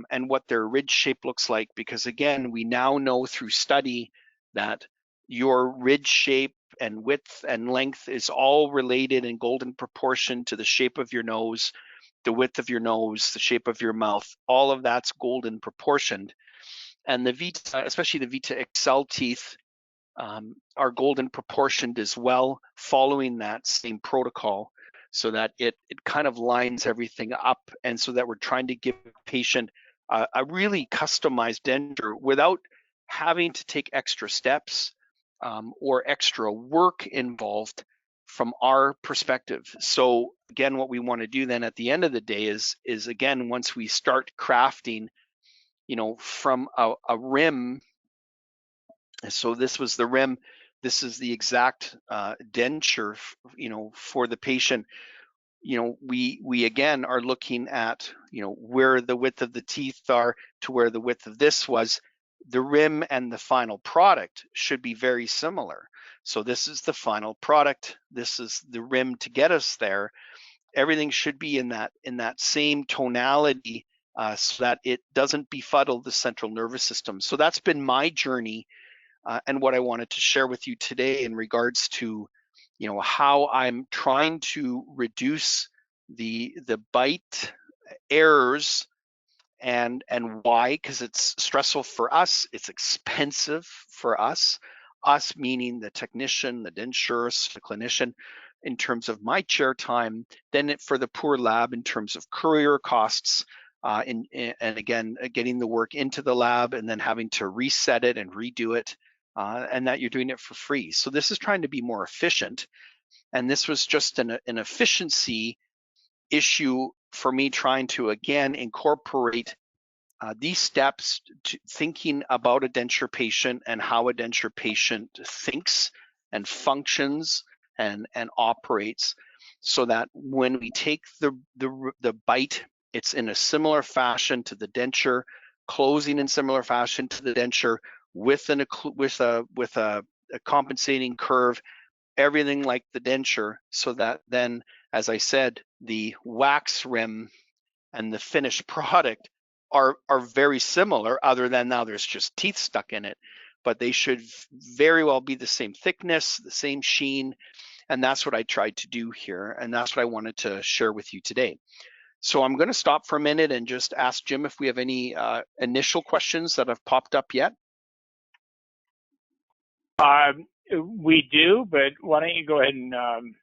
and what their ridge shape looks like. Because again, we now know through study that your ridge shape and width and length is all related in golden proportion to the shape of your nose, the width of your nose, the shape of your mouth. All of that's golden proportioned. And the VITA, especially the VITA Excel teeth, are golden proportioned as well, following that same protocol, so that it kind of lines everything up, and so that we're trying to give a patient a really customized denture without having to take extra steps or extra work involved from our perspective. So again, what we want to do then at the end of the day is again, once we start crafting, from a rim. So this was the rim. This is the exact denture, for the patient. We again are looking at, where the width of the teeth are to where the width of this was. The rim and the final product should be very similar. So this is the final product. This is the rim to get us there. Everything should be in that same tonality, so that it doesn't befuddle the central nervous system. So that's been my journey, and what I wanted to share with you today in regards to, how I'm trying to reduce the bite errors, and why. Because it's stressful for us, it's expensive for us meaning the technician, the denturist, the clinician, in terms of my chair time, then for the poor lab in terms of courier costs, and again, getting the work into the lab and then having to reset it and redo it, and that you're doing it for free. So this is trying to be more efficient, and this was just an efficiency issue for me, trying to again incorporate these steps to thinking about a denture patient and how a denture patient thinks and functions and operates, so that when we take the bite, it's in a similar fashion to the denture, closing in similar fashion to the denture, with a compensating curve, everything like the denture, so that then, as I said, the wax rim and the finished product are very similar, other than now there's just teeth stuck in it, but they should very well be the same thickness, the same sheen, and that's what I tried to do here, and that's what I wanted to share with you today. So I'm going to stop for a minute and just ask Jim if we have any initial questions that have popped up yet. We do, but why don't you go ahead and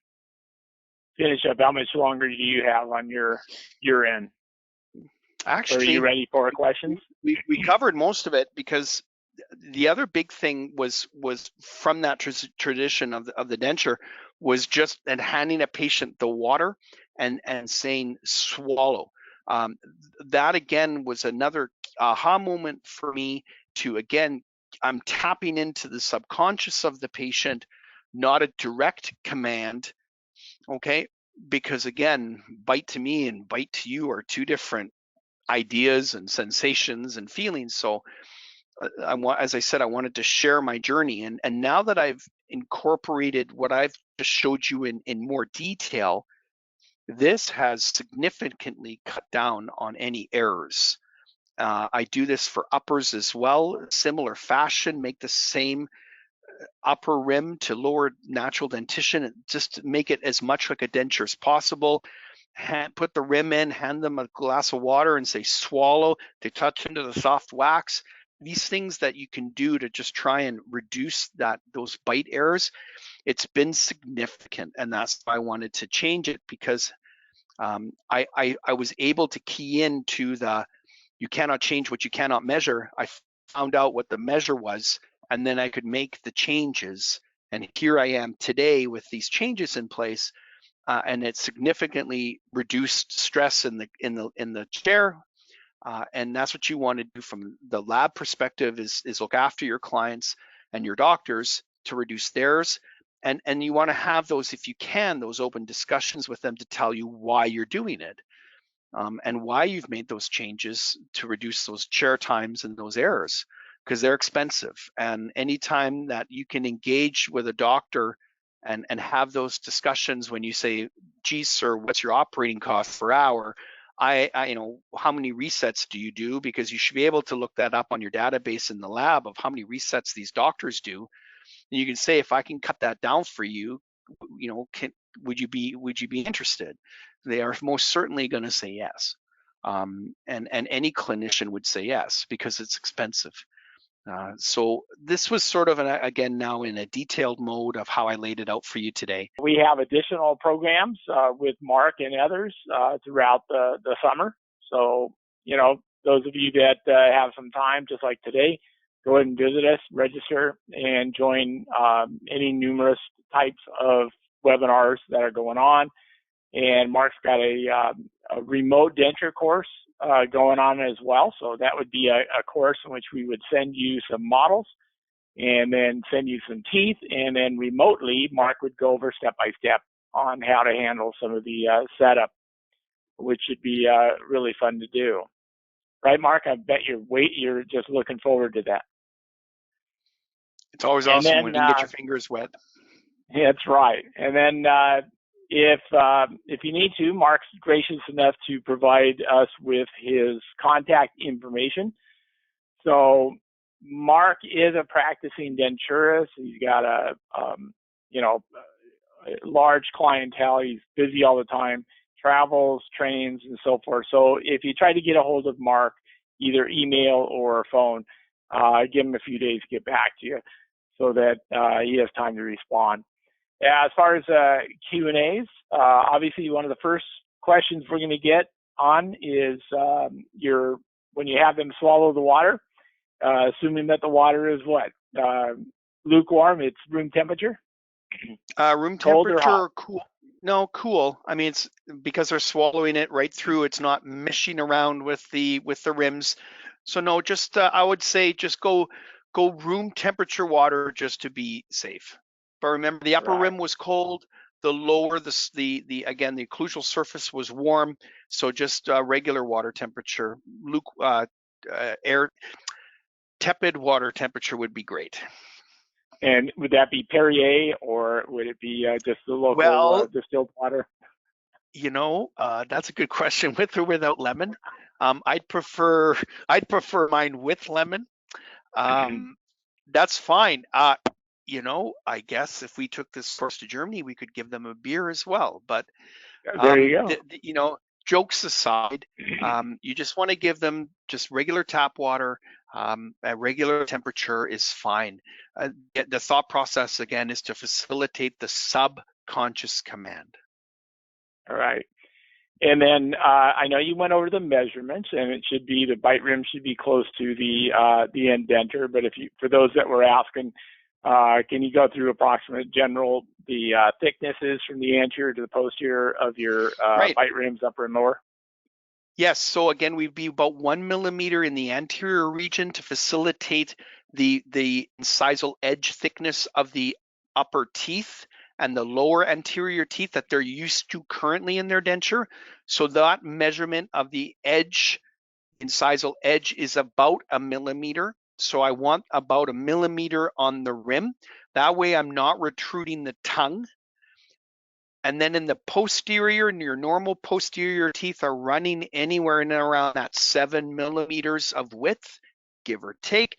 finish up? How much longer do you have on your end? Actually, are you ready for questions? We covered most of it, because the other big thing was from that tradition of the denture was just and handing a patient the water and saying swallow. That again was another aha moment for me to, again, I'm tapping into the subconscious of the patient, not a direct command, okay? Because again, bite to me and bite to you are two different ideas and sensations and feelings. So as I said, I wanted to share my journey, and now that I've incorporated what I've just showed you in more detail, this has significantly cut down on any errors. I do this for uppers as well, similar fashion, make the same upper rim to lower natural dentition, just to make it as much like a denture as possible. Put the rim in, hand them a glass of water and say swallow. They touch into the soft wax. These things that you can do to just try and reduce those bite errors, it's been significant, and that's why I wanted to change it, because I was able to key into the you cannot change what you cannot measure. I found out what the measure was, and then I could make the changes. And here I am today with these changes in place, and it significantly reduced stress in the chair. And that's what you want to do from the lab perspective, is look after your clients and your doctors to reduce theirs. And you want to have those, if you can, those open discussions with them to tell you why you're doing it, and why you've made those changes to reduce those chair times and those errors, because they're expensive. And anytime that you can engage with a doctor and have those discussions, when you say, geez, sir, what's your operating cost per hour? How many resets do you do? Because you should be able to look that up on your database in the lab of how many resets these doctors do. And you can say, if I can cut that down for you, would you be interested? They are most certainly going to say yes. And any clinician would say yes, because it's expensive. So this was sort of, again, now in a detailed mode of how I laid it out for you today. We have additional programs with Mark and others throughout the summer. So, those of you that have some time, just like today, go ahead and visit us, register, and join any numerous types of webinars that are going on. And Mark's got a remote denture course going on as well. So that would be a course in which we would send you some models and then send you some teeth. And then remotely, Mark would go over step by step on how to handle some of the setup, which should be really fun to do. Right, Mark? I bet you're just looking forward to that. It's always awesome when you can get your fingers wet. Yeah, that's right. And then if you need to, Mark's gracious enough to provide us with his contact information. So Mark is a practicing denturist. He's got a large clientele. He's busy all the time, travels, trains, and so forth. So if you try to get a hold of Mark, either email or phone, give him a few days to get back to you so that he has time to respond. As far as Q&As, obviously one of the first questions we're going to get on is when you have them swallow the water, assuming that the water is what? Lukewarm, it's room temperature? Room temperature or cool? No, cool. I mean, it's because they're swallowing it right through. It's not meshing around with the rims. So no, just I would say just go room temperature water just to be safe. But remember, the upper rim was cold. The lower, the occlusal surface was warm. So just regular water temperature, tepid water temperature would be great. And would that be Perrier, or would it be just the local distilled water? That's a good question. With or without lemon? I'd prefer mine with lemon. That's fine. I guess if we took this course to Germany, we could give them a beer as well. But there you go. Jokes aside, you just want to give them just regular tap water. At regular temperature is fine. The thought process, again, is to facilitate the subconscious command. All right. And then I know you went over the measurements, and it should be the bite rim should be close to the indenture. But for those that were asking, can you go through approximate the thicknesses from the anterior to the posterior of your bite rims, upper and lower? Yes. So again, we'd be about 1 millimeter in the anterior region to facilitate the incisal edge thickness of the upper teeth and the lower anterior teeth that they're used to currently in their denture. So that measurement of the incisal edge is about 1 millimeter. So I want about 1 millimeter on the rim. That way I'm not protruding the tongue. And then in the posterior, and your normal posterior teeth are running anywhere in and around that 7 millimeters of width, give or take.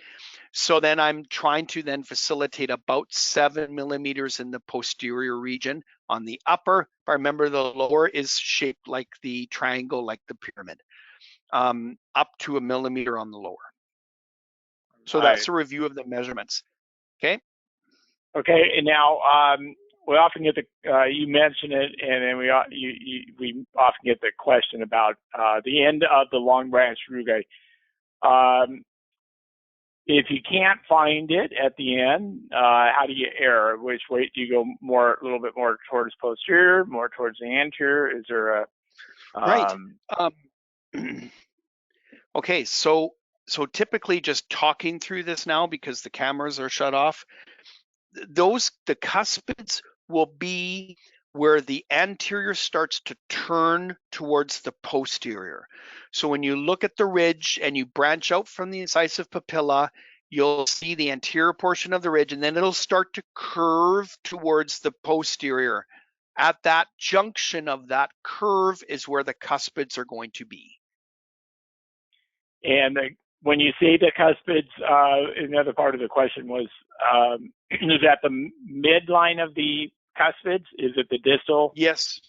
So then I'm trying to then facilitate about 7 millimeters in the posterior region. On the upper, if I remember, the lower is shaped like the triangle, like the pyramid, up to 1 millimeter on the lower. So that's a review of the measurements. Okay. Okay, and now we often get the you mentioned it, and then we often get the question about the end of the long branch rugae. If you can't find it at the end, how do you err? Which way do you go? A little bit more towards posterior, more towards the anterior? Is there a right? Okay, so typically, just talking through this now because the cameras are shut off, the cuspids will be where the anterior starts to turn towards the posterior. So when you look at the ridge and you branch out from the incisive papilla, you'll see the anterior portion of the ridge, and then it'll start to curve towards the posterior. At that junction of that curve is where the cuspids are going to be. And when you say the cuspids, another part of the question was, is that the midline of the cuspids? Is it the distal? Yes.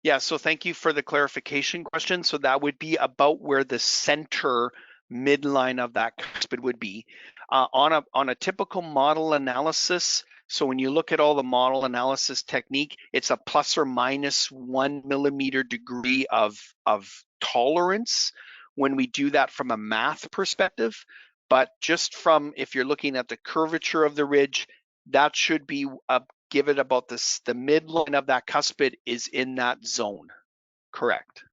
Yeah, so thank you for the clarification question. So that would be about where the center midline of that cuspid would be. On a typical model analysis, so when you look at all the model analysis technique, it's a plus or minus 1 millimeter degree of tolerance when we do that from a math perspective. But just from, if you're looking at the curvature of the ridge, that should be give it about this, the midline of that cuspid is in that zone. Correct.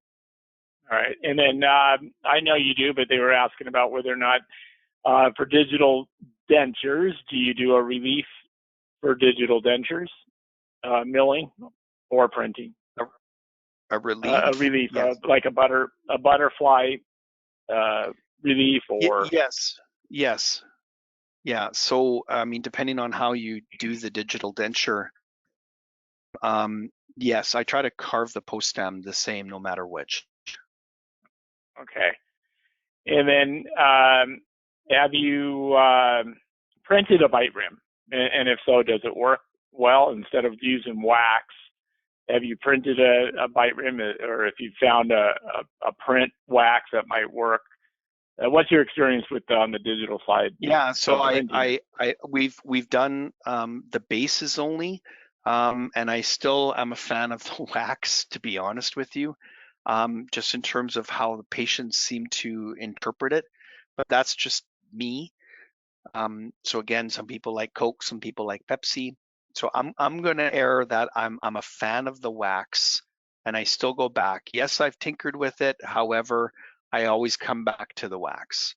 All right. And then I know you do, but they were asking about whether or not for digital dentures, do you do a relief for digital dentures, milling or printing? A relief? A relief, yes. Like a butterfly relief or? Yes. Yeah, so I mean, depending on how you do the digital denture, yes, I try to carve the post stem the same no matter which. Okay. And then have you printed a bite rim? And if so, does it work well? Instead of using wax, have you printed a bite rim, or if you found a print wax that might work? What's your experience with on the digital side? Yeah, so we've done the bases only, and I still am a fan of the wax, to be honest with you, just in terms of how the patients seem to interpret it. But that's just me. So again, some people like Coke, some people like Pepsi. So I'm going to err that I'm a fan of the wax, and I still go back. Yes, I've tinkered with it. However, I always come back to the wax.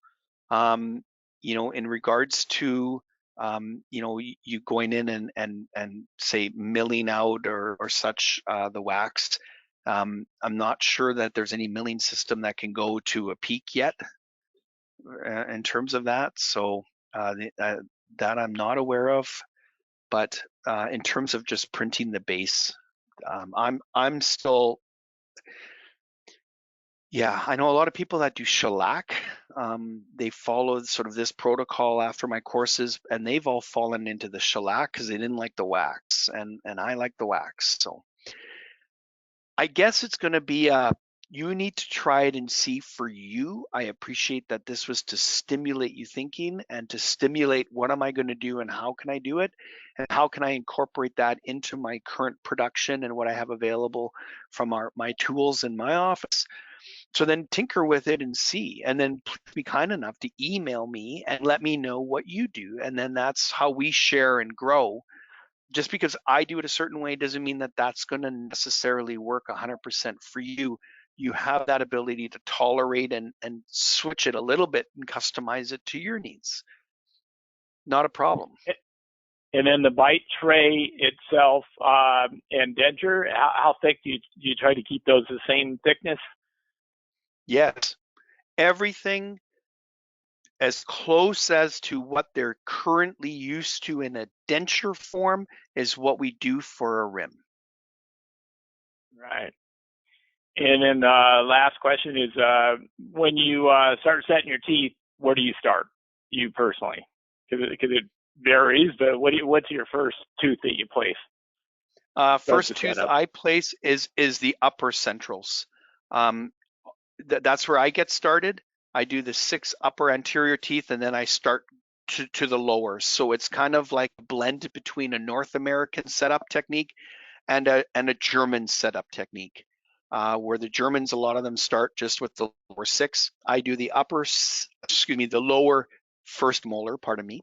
You know, in regards to you know, you going in and say milling out or such the wax, I'm not sure that there's any milling system that can go to a peak yet in terms of that. So that I'm not aware of. But in terms of just printing the base, I'm still. Yeah, I know a lot of people that do shellac. They followed sort of this protocol after my courses, and they've all fallen into the shellac because they didn't like the wax, and I like the wax. So I guess it's going to be you need to try it and see for you. I appreciate that this was to stimulate you thinking and to stimulate what am I going to do and how can I do it and how can I incorporate that into my current production and what I have available from my tools in my office. So then tinker with it and see, and then please be kind enough to email me and let me know what you do. And then that's how we share and grow. Just because I do it a certain way doesn't mean that that's going to necessarily work 100% for you. You have that ability to tolerate and switch it a little bit and customize it to your needs. Not a problem. And then the bite tray itself and denture, how thick do you try to keep those the same thickness? Yes. Everything as close as to what they're currently used to in a denture form is what we do for a rim. Right. And then last question is, when you start setting your teeth, where do you start, you personally? Because it varies, but what's your first tooth that you place? First tooth I place is the upper centrals. That's where I get started. I do the 6 upper anterior teeth, and then I start to the lower. So it's kind of like a blend between a North American setup technique and a German setup technique. Where the Germans, a lot of them start just with the lower 6. I do the the lower first molar, pardon me.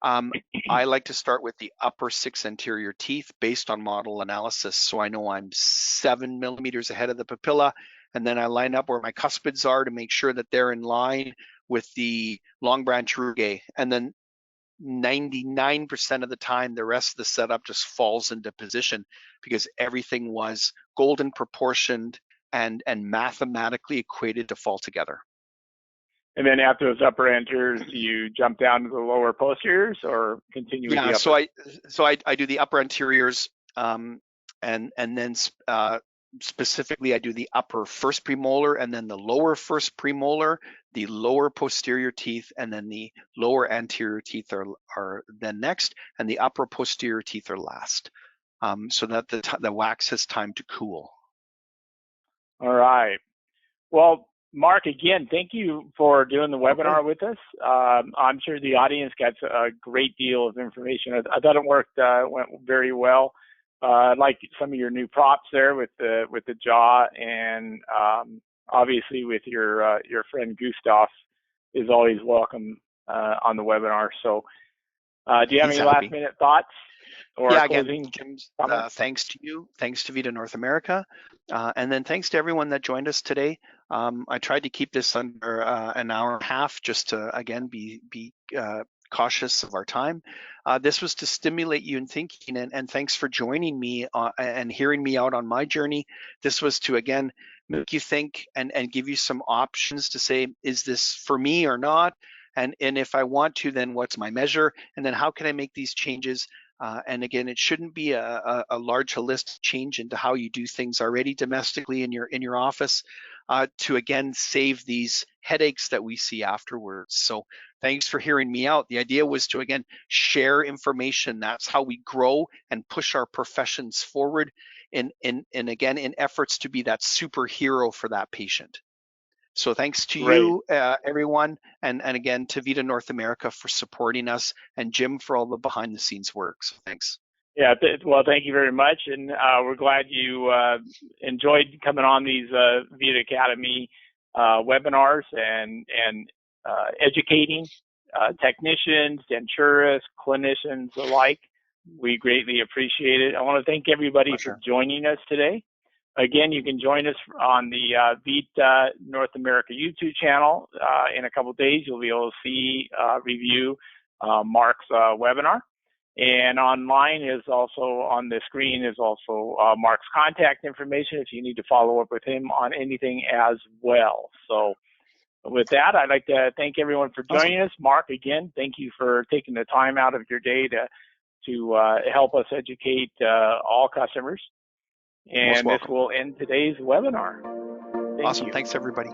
I like to start with the upper 6 anterior teeth based on model analysis. So I know I'm 7 millimeters ahead of the papilla, and then I line up where my cuspids are to make sure that they're in line with the long branch rugae. And then 99% of the time, the rest of the setup just falls into position because everything was golden proportioned and mathematically equated to fall together. And then after those upper anteriors, do you jump down to the lower posteriors or continue with the upper? So I do the upper anteriors, and then specifically I do the upper first premolar and then the lower first premolar, the lower posterior teeth, and then the lower anterior teeth are then next, and the upper posterior teeth are last, so that the wax has time to cool. All right. Well, Mark, again, thank you for doing the webinar with us. I'm sure the audience got a great deal of information. I thought it went very well. I like some of your new props there with the jaw, and obviously with your friend Gustav is always welcome on the webinar. So, do you have any last minute thoughts? Again, Jim, thanks to you, thanks to VITA North America, and then thanks to everyone that joined us today. I tried to keep this under an hour and a half, just to again be cautious of our time. This was to stimulate you in thinking, and thanks for joining me and hearing me out on my journey. This was to again make you think and give you some options to say, is this for me or not? And if I want to, then what's my measure? And then how can I make these changes? And again, it shouldn't be a large holistic change into how you do things already domestically in your office, to again save these headaches that we see afterwards. So thanks for hearing me out. The idea was to again share information. That's how we grow and push our professions forward, and again in efforts to be that superhero for that patient. So thanks to you, everyone, and again to VITA North America for supporting us, and Jim for all the behind the scenes work. So thanks. Yeah, well, thank you very much, and we're glad you enjoyed coming on these VITA Academy webinars and educating technicians, denturists, clinicians alike. We greatly appreciate it. I want to thank everybody for joining us today. Again, you can join us on the VITA North America YouTube channel. In a couple of days, you'll be able to see, review Mark's webinar. And online is also on the screen is also Mark's contact information if you need to follow up with him on anything as well. So with that, I'd like to thank everyone for joining us. Mark, again, thank you for taking the time out of your day to help us educate all customers. And this will end today's webinar. Awesome. Thanks, everybody.